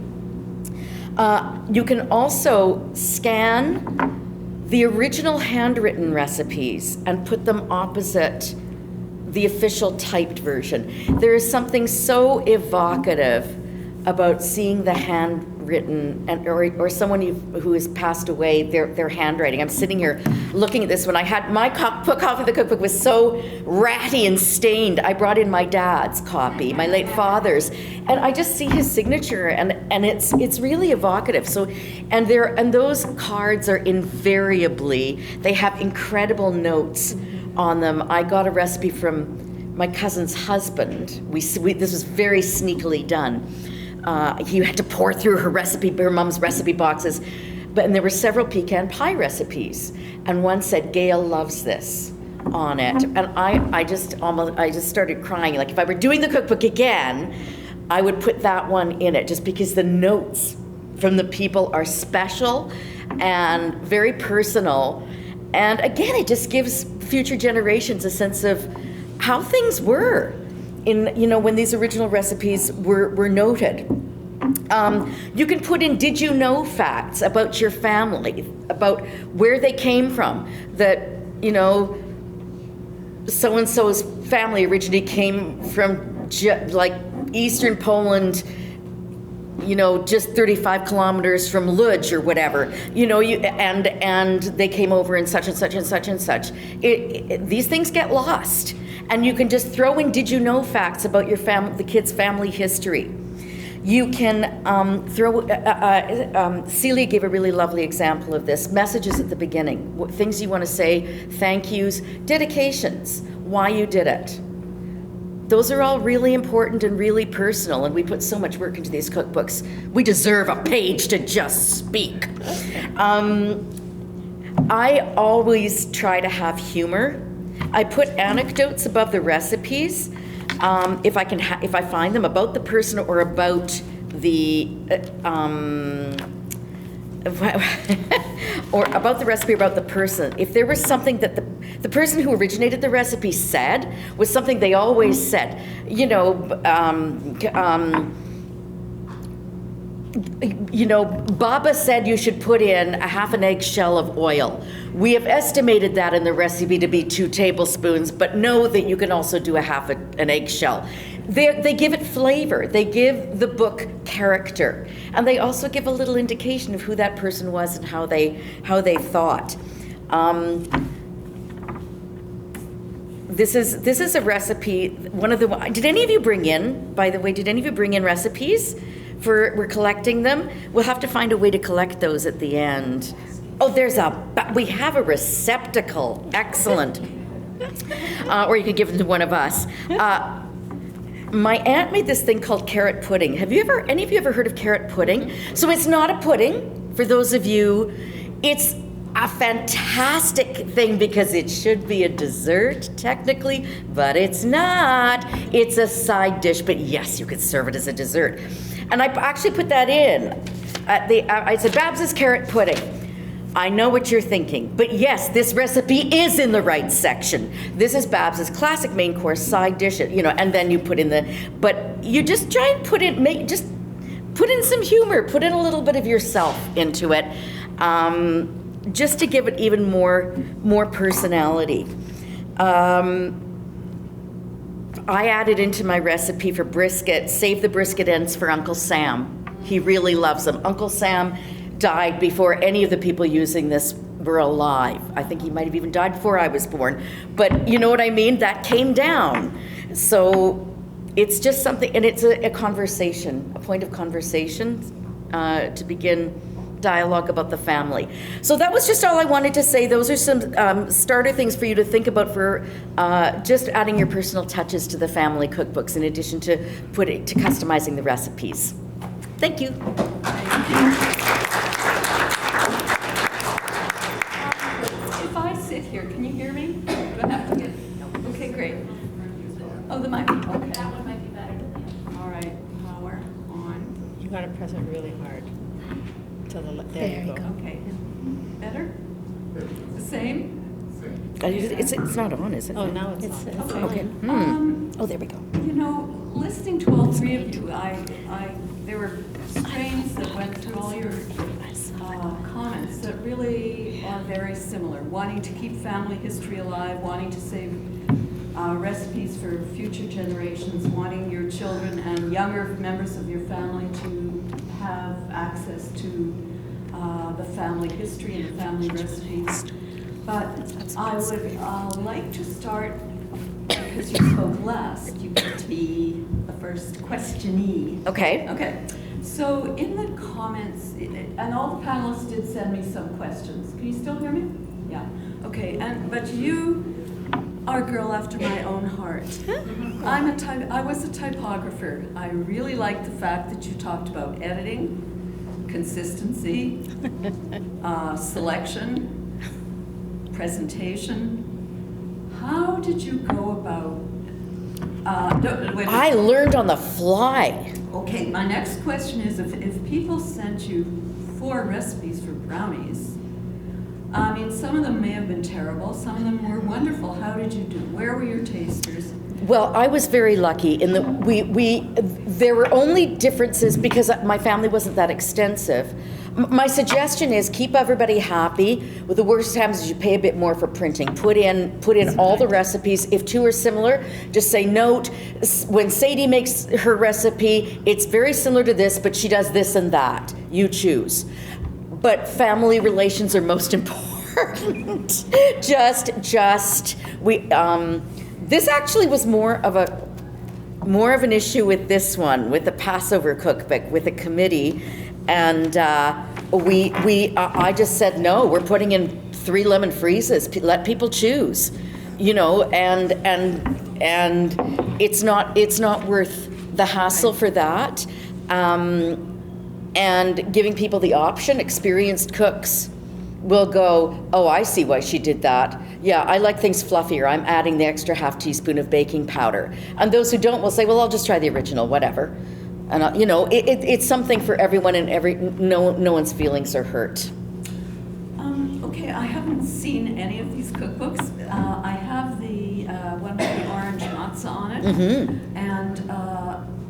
You can also scan the original handwritten recipes and put them opposite the official typed version. There is something so evocative about seeing the handwritten or someone who has passed away, their handwriting. I'm sitting here looking at this. When I had my copy of the cookbook was so ratty and stained, I brought in my dad's copy, my late father's, and I just see his signature, and it's really evocative. So, and those cards are invariably, they have incredible notes on them. I got a recipe from my cousin's husband. This was very sneakily done. He had to pour through her mom's recipe boxes, and there were several pecan pie recipes, and one said, "Gail loves this" on it, and I just started crying. Like, if I were doing the cookbook again, I would put that one in it, just because the notes from the people are special and very personal. And again, it just gives future generations a sense of how things were when these original recipes were noted. You can put in did you know facts about your family, about where they came from, that, so-and-so's family originally came from Eastern Poland, just 35 kilometers from Lodz or whatever, and they came over in such and such and such and such. These things get lost, and you can just throw in did you know facts about your the kid's family history. You can Celia gave a really lovely example of this. Messages at the beginning, things you want to say, thank yous, dedications, why you did it. Those are all really important and really personal, and we put so much work into these cookbooks. We deserve a page to just speak. I always try to have humor. I put anecdotes above the recipes, if I find them, about the person or about the or about the recipe, about the person. If there was something that the person who originated the recipe said was something they always said, you know, Baba said you should put in a half an eggshell of oil. We have estimated that in the recipe to be 2 tablespoons, but know that you can also do a half an eggshell. They give it flavor. They give the book character, and they also give a little indication of who that person was and how they thought. This is a recipe. Did any of you bring in? By the way, did any of you bring in recipes? We're collecting them. We'll have to find a way to collect those at the end. Oh, we have a receptacle. Excellent. Or you could give them to one of us. My aunt made this thing called carrot pudding. Have any of you ever heard of carrot pudding? So it's not a pudding, for those of you. It's a fantastic thing because it should be a dessert, technically, but it's not. It's a side dish, but yes, you could serve it as a dessert. And I actually put that in. I said, Babs's carrot pudding. I know what you're thinking, but yes, this recipe is in the right section. This is Babs's classic main course side dish, you know, and then you put in but you just try and put in some humor, put in a little bit of yourself into it, just to give it even more personality. I added into my recipe for brisket, save the brisket ends for Uncle Sam. He really loves them. Uncle Sam died before any of the people using this were alive. I think he might have even died before I was born. But you know what I mean? That came down. So it's just something, and it's a conversation, a point of conversation to begin dialogue about the family. So that was just all I wanted to say. Those are some starter things for you to think about for just adding your personal touches to the family cookbooks in addition to customizing the recipes. Thank you. If I sit here, can you hear me? Do I have to get? Okay, great. Oh, the mic. Okay. That one might be better. All right. Power on. You got to press it really hard. There you go. Okay. Better? The same? It's not on, is it? Oh, now it's on. Okay. Oh, there we go. You know, listening to all three of you, there were strains that went through all your comments that really are very similar. Wanting to keep family history alive, wanting to save recipes for future generations, wanting your children and younger members of your family to have access to the family history and the family recipes. But I would like to start, because you spoke last, you get to be the first questionee. Okay. Okay. So in the comments, and all the panelists did send me some questions. Can you still hear me? Yeah. Okay. But you are a girl after my own heart. I was a typographer. I really liked the fact that you talked about editing, consistency, selection, presentation. How did you go about? I learned on the fly. Okay, my next question is, if people sent you 4 recipes for brownies, I mean, some of them may have been terrible, some of them were wonderful. How did you do? Where were your tasters? Well, I was very lucky in that there were only differences because my family wasn't that extensive. My suggestion is keep everybody happy. With the worst times is you pay a bit more for printing. Put in all the recipes. If 2 are similar, just say note. When Sadie makes her recipe, it's very similar to this, but she does this and that. You choose. But family relations are most important. This actually was more of an issue with this one, with the Passover cookbook, with a committee, and I just said no. We're putting in 3 lemon freezes. Let people choose, you know, and it's not worth the hassle for that. And giving people the option, experienced cooks will go, oh, I see why she did that. Yeah, I like things fluffier. I'm adding the extra half teaspoon of baking powder. And those who don't will say, well, I'll just try the original, whatever. And you know, it's something for everyone, and no one's feelings are hurt. Okay, I haven't seen any of these cookbooks. I have the one with the orange matzah on it. Mm-hmm. And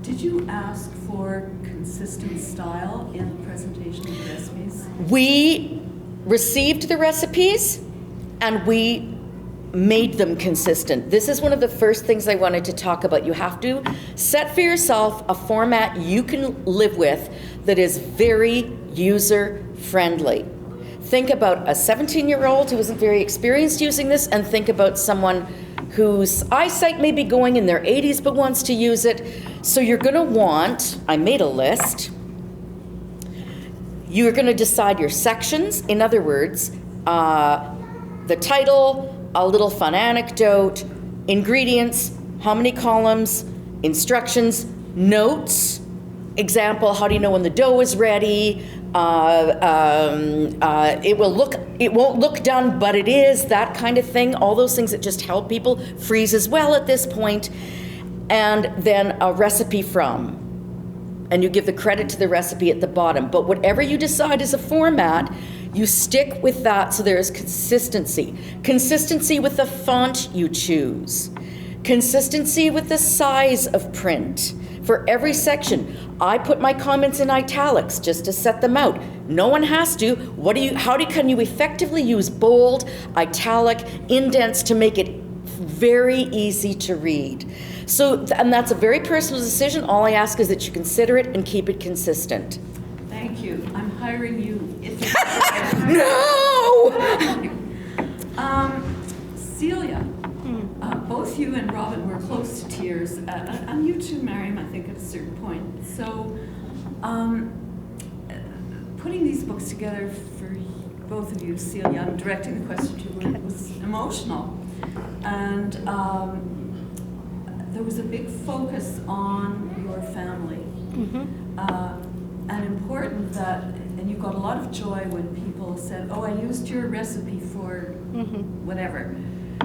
did you ask for consistent style in the presentation of the recipes? We received the recipes and we made them consistent. This is one of the first things I wanted to talk about. You have to set for yourself a format you can live with that is very user-friendly. Think about a 17-year-old who isn't very experienced using this, and think about someone whose eyesight may be going in their 80s but wants to use it. So you're going to want, I made a list, you're going to decide your sections. In other words, the title, a little fun anecdote, ingredients, how many columns, instructions, notes, example, how do you know when the dough is ready, it won't look done, but it is, that kind of thing. All those things that just help people freeze as well at this point. And then a recipe from. And you give the credit to the recipe at the bottom. But whatever you decide is a format, you stick with that so there is consistency. Consistency with the font you choose. Consistency with the size of print. For every section, I put my comments in italics just to set them out. No one has to. Can you effectively use bold, italic, indents to make it very easy to read? So, and that's a very personal decision. All I ask is that you consider it and keep it consistent. Thank you. I'm hiring you. No! Celia, both you and Robyn were close to tears, and you too, Mariam, I think, at a certain point. So, putting these books together for both of you, Celia, I'm directing the question to you, was emotional. And there was a big focus on your family. And important that, and you got a lot of joy when people said, oh, I used your recipe for whatever.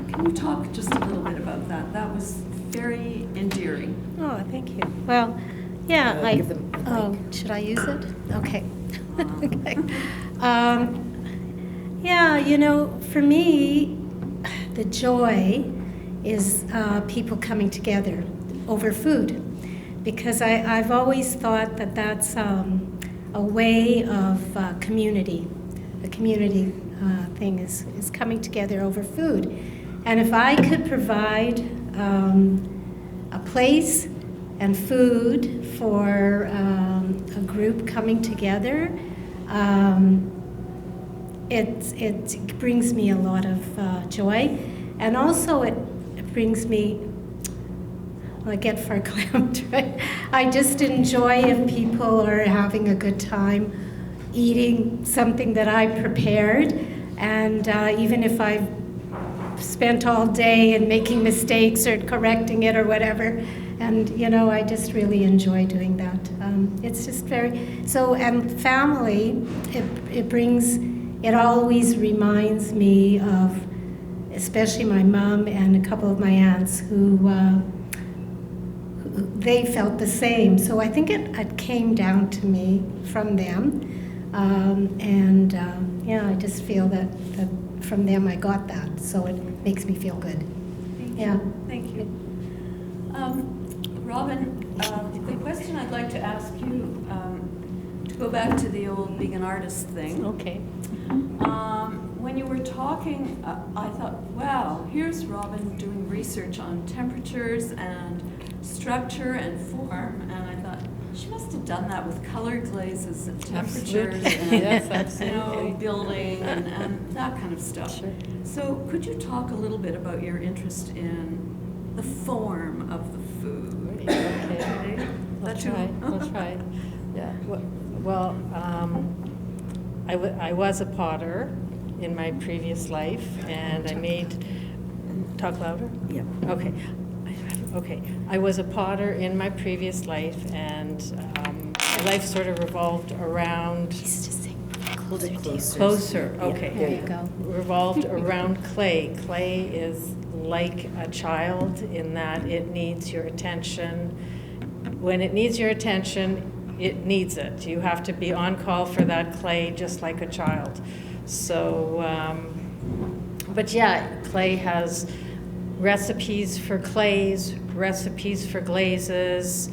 Can you talk just a little bit about that? That was very endearing. Oh, thank you. Well, yeah, should I use it? Okay. Okay. Yeah, you know, for me, the joy is people coming together over food, because I've always thought that that's a way of community. A community thing is coming together over food. And if I could provide a place and food for a group coming together, it brings me a lot of joy. And also it brings me, well, I get verklempt, right? I just enjoy if people are having a good time eating something that I prepared. And even if I've spent all day and making mistakes or correcting it or whatever, and you know, I just really enjoy doing that. It's just very, so, and family, it always reminds me of, especially my mom and a couple of my aunts who they felt the same. So I think it came down to me from them. Yeah, I just feel that from them I got that. So it makes me feel good. Thank you. Robyn, the question I'd like to ask you, to go back to the old being an artist thing. Okay. When you were talking, I thought, wow, here's Robyn doing research on temperatures and structure and form, and I thought, she must have done that with color glazes and temperatures and yes, you know, building and that kind of stuff. Sure. So could you talk a little bit about your interest in the form of the food? Okay. I'll try. Yeah. Well, I was a potter in my previous life, and I made. Talk louder. Yeah. Okay. Okay. I was a potter in my previous life, and my life sort of revolved around. He's just saying, hold it closer. Closer. Okay. There you go. Revolved around clay. Clay is like a child in that it needs your attention. When it needs your attention, it needs it. You have to be on call for that clay just like a child. So, but yeah, clay has recipes for clays, recipes for glazes,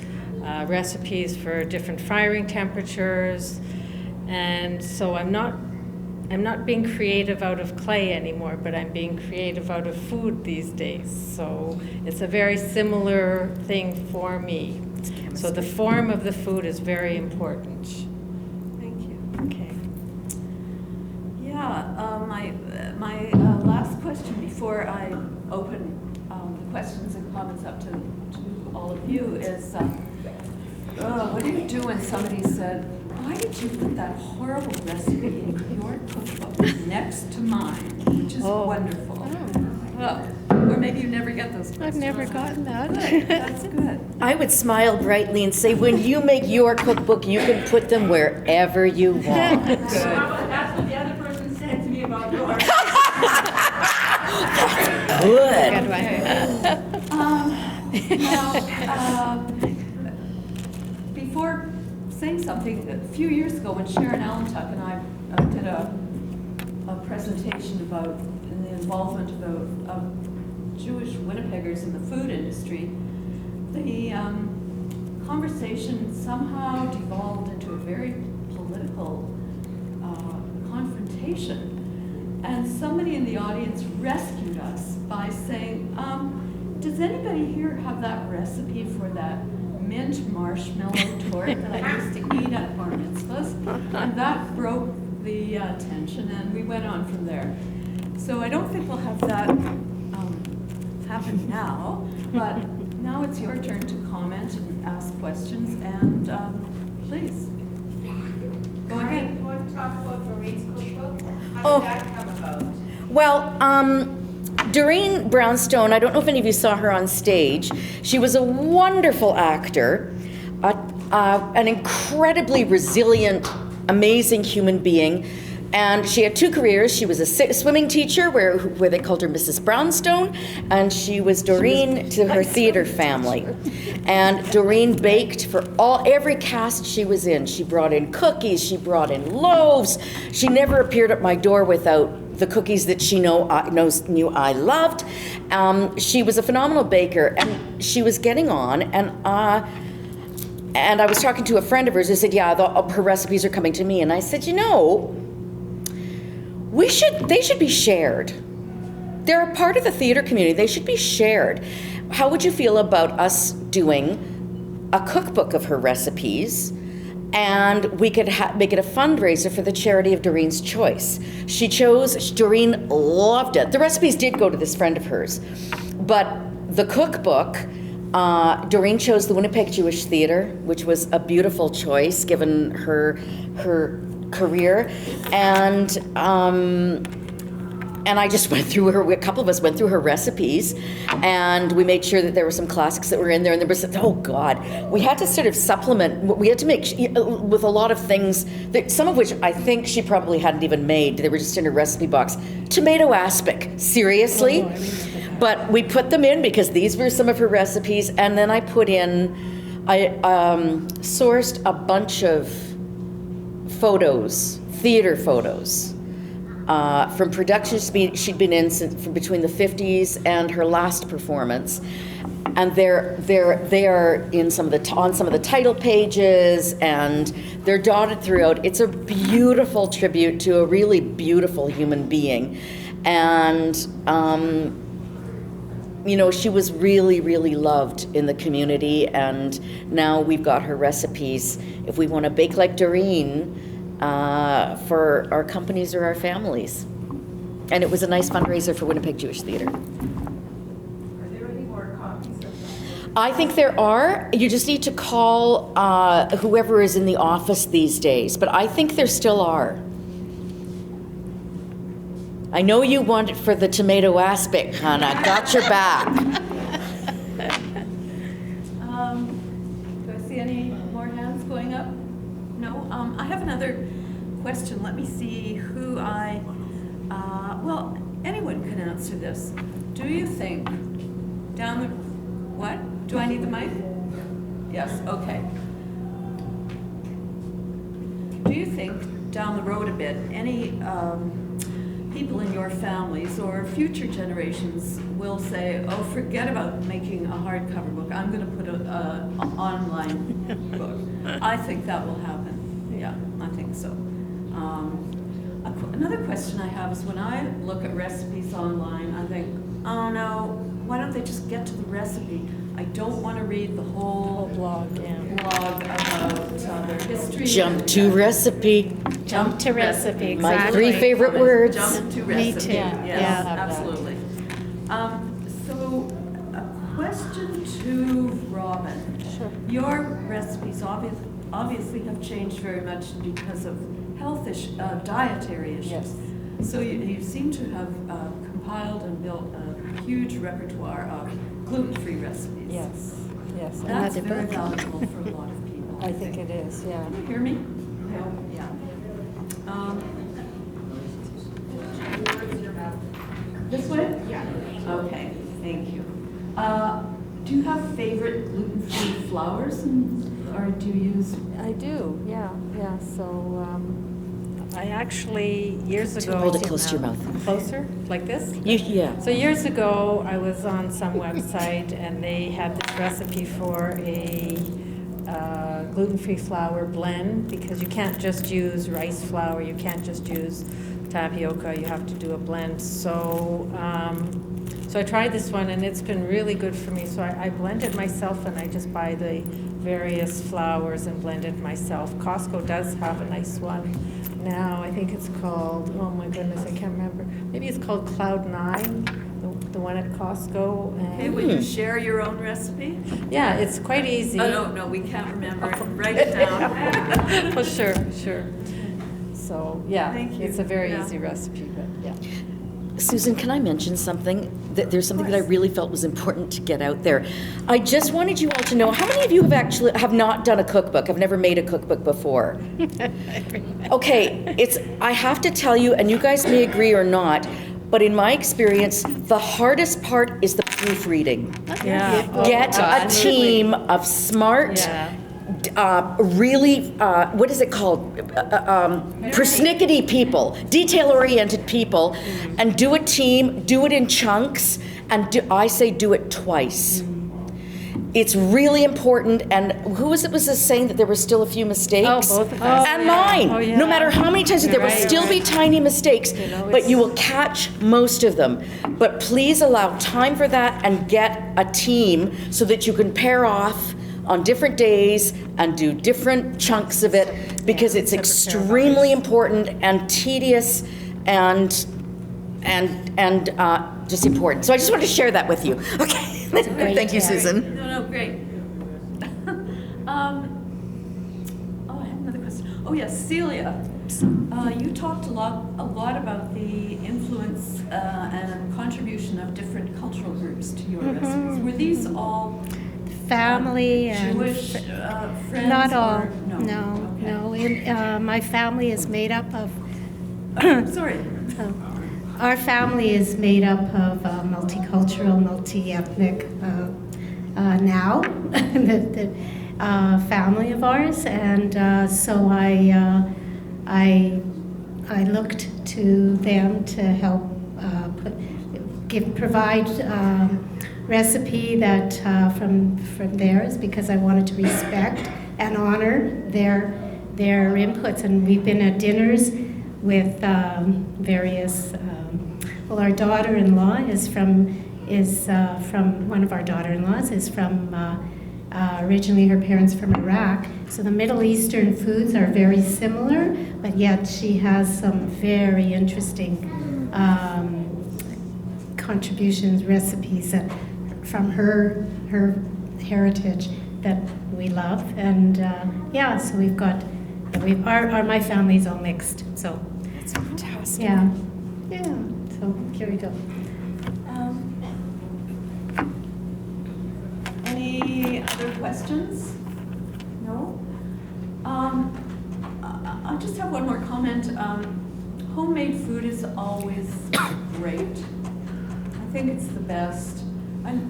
recipes for different firing temperatures. And so I'm not being creative out of clay anymore, but I'm being creative out of food these days. So it's a very similar thing for me. So the form of the food is very important. Thank you. Okay. Yeah, my last question before I open the questions and comments up to all of you is, what do you do when somebody said, why did you put that horrible recipe in your cookbook next to mine, which is wonderful? Oh, or maybe you never get those questions. I've never gotten that. Good, that's good. I would smile brightly and say, when you make your cookbook, you can put them wherever you want. That's what the other person said to me about yours. Good. Good one. Before saying something, a few years ago when Sharon Allentuck and I did a presentation about the involvement of Jewish Winnipeggers in the food industry, the conversation somehow devolved into a very political confrontation. And somebody in the audience rescued us by saying, does anybody here have that recipe for that mint marshmallow torte that I used to eat at bar mitzvahs? And that broke the tension, and we went on from there. So I don't think we'll have that happen now, but now it's your turn to comment and ask questions, and please, go ahead. You want to talk about Doreen's cookbook? How Oh. did that come about? Well, Doreen Brownstone, I don't know if any of you saw her on stage. She was a wonderful actor, an incredibly resilient, amazing human being. And she had two careers. She was a swimming teacher where they called her Mrs. Brownstone, and she was Doreen to her theater family. And Doreen baked for every cast she was in. She brought in cookies, she brought in loaves. She never appeared at my door without the cookies that she knew I loved. She was a phenomenal baker, and she was getting on, and I was talking to a friend of hers who said, yeah, her recipes are coming to me. And I said, they should be shared. They're a part of the theater community. They should be shared. How would you feel about us doing a cookbook of her recipes, and we could make it a fundraiser for the charity of Doreen's choice? Doreen loved it. The recipes did go to this friend of hers, but the cookbook, Doreen chose the Winnipeg Jewish Theater, which was a beautiful choice given her career, and I just went through a couple of us went through her recipes, and we made sure that there were some classics that were in there, and there was, oh God, we had to sort of supplement, we had to make, with a lot of things, that some of which I think she probably hadn't even made, they were just in her recipe box. Tomato aspic, seriously? But we put them in because these were some of her recipes, and then I sourced a bunch of photos, theater photos, from productions she'd been in from between the 50s and her last performance, and they are in on some of the title pages, and they're dotted throughout. It's a beautiful tribute to a really beautiful human being, and she was really, really loved in the community, and now we've got her recipes if we want to bake like Doreen for our companies or our families. And it was a nice fundraiser for Winnipeg Jewish Theater. Are there any more copies of that? I think there are. You just need to call whoever is in the office these days, but I think there still are. I know you want it for the tomato aspic, Hannah. Got your back. Do I see any more hands going up? No? I have another question. Let me see who well, anyone can answer this. Do you think what? Do I need the mic? Yes, okay. Do you think down the road a bit, any people in your families or future generations will say, oh, forget about making a hardcover book. I'm going to put an online book. I think that will happen. Yeah, I think so. Another question I have is when I look at recipes online, I think, oh no, why don't they just get to the recipe? I don't want to read the whole blog about their history. Jump to recipe. Jump to recipe, My exactly. 3 favorite words. Jump to Me recipe. too. Yes, Yeah. absolutely. So, a question to Robyn. Sure. Your recipes obviously have changed very much because of dietary issues. Yes. So you seem to have compiled and built a huge repertoire of gluten-free recipes. Yes, yes. That's Another very book. valuable for a lot of people. I think it is, yeah. Can you hear me? No. Yeah. This way? Yeah. Okay, thank you. Do you have favorite gluten-free flours, or do you use? I do, yeah. So I actually, years To ago. hold it close to your mouth. Closer, like this? Yeah. So years ago, I was on some website and they had this recipe for a gluten-free flour blend, because you can't just use rice flour, you can't just use tapioca, you have to do a blend. So I tried this one and it's been really good for me. So I blend it myself and I just buy the various flours and blend it myself. Costco does have a nice one now. I think it's called, oh my goodness, I can't remember. Maybe it's called Cloud 9, the one at Costco. And Okay, will you share your own recipe? yeah, it's quite easy. Oh, no, we can't remember. Write it down. Well, sure. So, yeah, Thank you. it's a very Yeah. easy recipe, but yeah. Susan, can I mention something? There's something that I really felt was important to get out there. I just wanted you all to know, how many of you have not done a cookbook, have never made a cookbook before? Okay, I have to tell you, and you guys may agree or not, but in my experience, the hardest part is the proofreading. Yeah. Get a team of smart, really, what is it called? Persnickety people, detail-oriented people, and do a team, do it in chunks, and I say do it twice. It's really important, and who was saying that there were still a few mistakes? Oh, both of us. And mine. Oh, yeah. No matter how many times, there will Right, still be tiny mistakes, but you will it's- catch most of them. But please allow time for that and get a team so that you can pair off on different days and do different chunks of it, because it's extremely important and tedious and just important. So I just wanted to share that with you. Okay. Thank you, Susan. No, great. I have another question. Oh, yes, Celia. You talked a lot about the influence and contribution of different cultural groups to your recipes. Were these all Family and Jewish friends? not all. or- No. My family is made up of. Sorry. Our family is made up of multicultural, multi-ethnic now, the family of ours, and so I looked to them to help provide recipe that from theirs, because I wanted to respect and honor their inputs, and we've been at dinners with various. Well, our daughter-in-law is from one of our daughter-in-laws is from originally her parents from Iraq. So the Middle Eastern foods are very similar, but yet she has some very interesting contributions, recipes that from her heritage that we love, and so my family's all mixed. So That's fantastic. yeah. So here we go. Any other questions? No? I'll just have one more comment. Homemade food is always great. I think it's the best.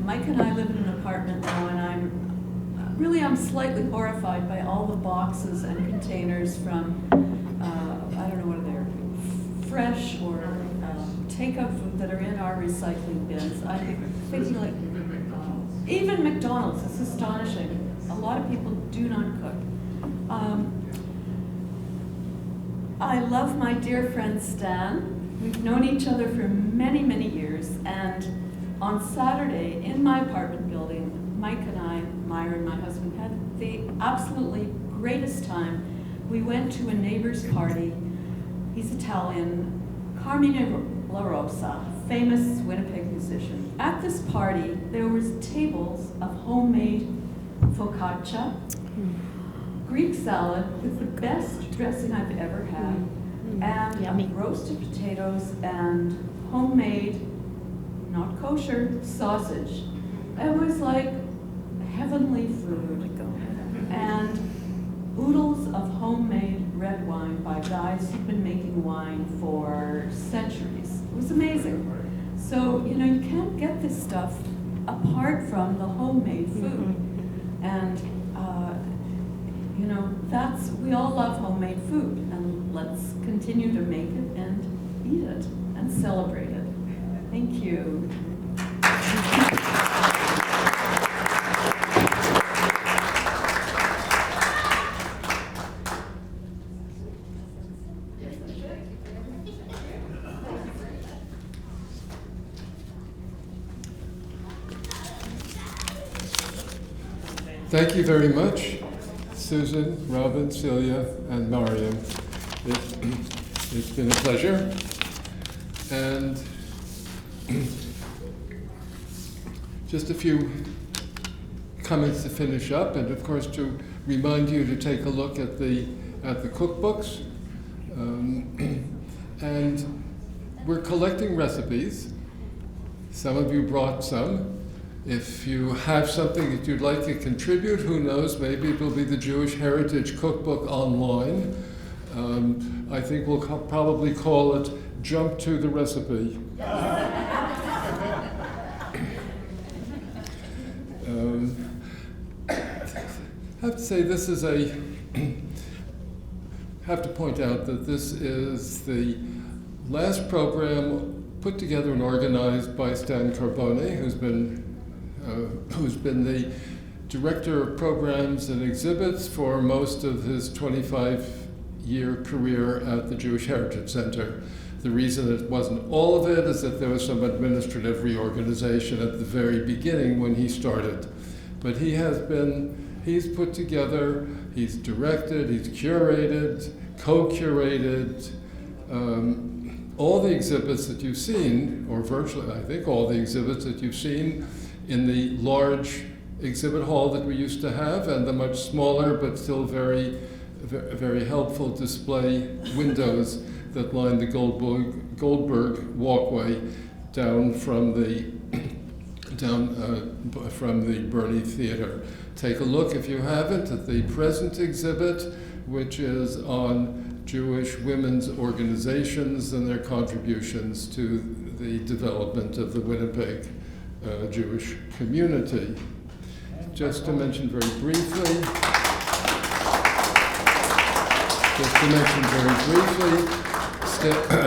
Mike and I live in an apartment now, and I'm slightly horrified by all the boxes and containers from, I don't know what they're, fresh or takeout food that are in our recycling bins. I'm thinking like, even McDonald's, it's astonishing. A lot of people do not cook. I love my dear friend Stan. We've known each other for many, many years, and on Saturday in my apartment building, Mike and I, Myra and my husband, had the absolutely greatest time. We went to a neighbor's party. He's Italian, Carmine La Rosa, famous Winnipeg musician. At this party, there was tables of homemade focaccia, Greek salad with the best dressing I've ever had, and Yummy. roasted potatoes and homemade, not kosher, sausage. It was like heavenly food. And oodles of homemade red wine by guys who've been making wine for centuries. It was amazing. So, you know, you can't get this stuff apart from the homemade food. And, you know, we all love homemade food, and let's continue to make it and eat it and celebrate it. Thank you. Thank you very much, Susan, Robyn, Celia, and Mariam. It's been a pleasure. And just a few comments to finish up, and of course to remind you to take a look at the cookbooks. And we're collecting recipes. Some of you brought some. If you have something that you'd like to contribute, who knows, maybe it will be the Jewish Heritage Cookbook online. I think we'll probably call it Jump to the Recipe. I have to say this is have to point out that this is the last program put together and organized by Stan Carbone, who's been the director of programs and exhibits for most of his 25-year career at the Jewish Heritage Center. The reason it wasn't all of it is that there was some administrative reorganization at the very beginning when he started. But he's put together, he's directed, he's curated, co-curated, all the exhibits that you've seen, or virtually, I think all the exhibits that you've seen in the large exhibit hall that we used to have, and the much smaller but still very, very helpful display windows that line the Goldberg walkway down from the Burney Theater. Take a look, if you haven't, at the present exhibit, which is on Jewish women's organizations and their contributions to the development of the Winnipeg Jewish community. Just to mention very briefly,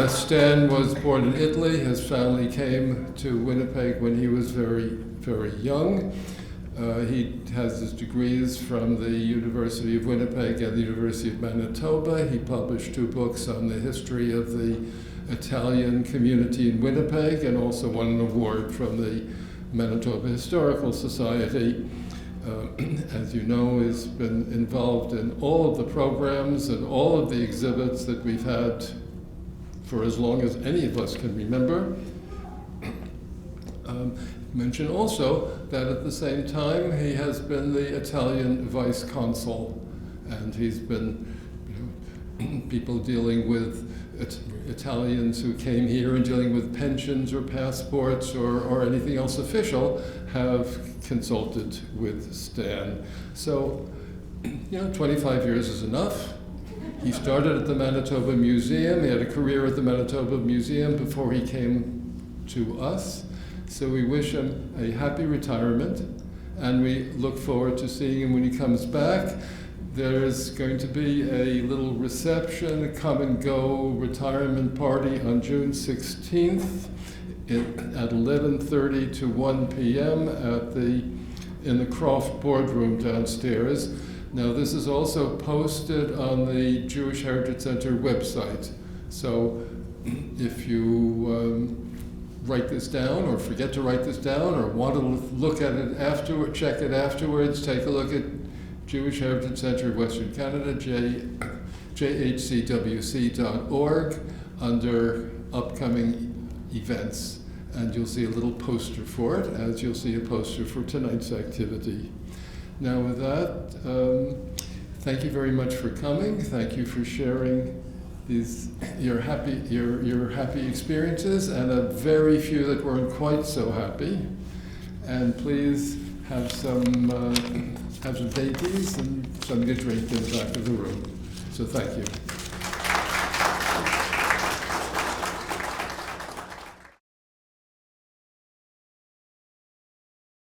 Stan was born in Italy. His family came to Winnipeg when he was very, very young. He has his degrees from the University of Winnipeg and the University of Manitoba. He published 2 books on the history of the Italian community in Winnipeg, and also won an award from the Manitoba Historical Society. As you know, has been involved in all of the programs and all of the exhibits that we've had for as long as any of us can remember. Mention also that at the same time he has been the Italian vice consul, and he's been people dealing with Italians who came here and dealing with pensions or passports or anything else official have consulted with Stan. So, 25 years is enough. He started at the Manitoba Museum. He had a career at the Manitoba Museum before he came to us. So we wish him a happy retirement, and we look forward to seeing him when he comes back. There's going to be a little reception, a come and go retirement party on June 16th at 11:30 to 1 p.m. in the Croft Boardroom downstairs. Now, this is also posted on the Jewish Heritage Center website. So if you write this down or forget to write this down or want to look at it afterward, check it afterwards, take a look at Jewish Heritage Center of Western Canada, jhcwc.org, under upcoming events. And you'll see a little poster for it, as you'll see a poster for tonight's activity. Now with that, thank you very much for coming. Thank you for sharing your happy experiences, and a very few that weren't quite so happy. And please have some dainties and something to drink in the back of the room. So thank you.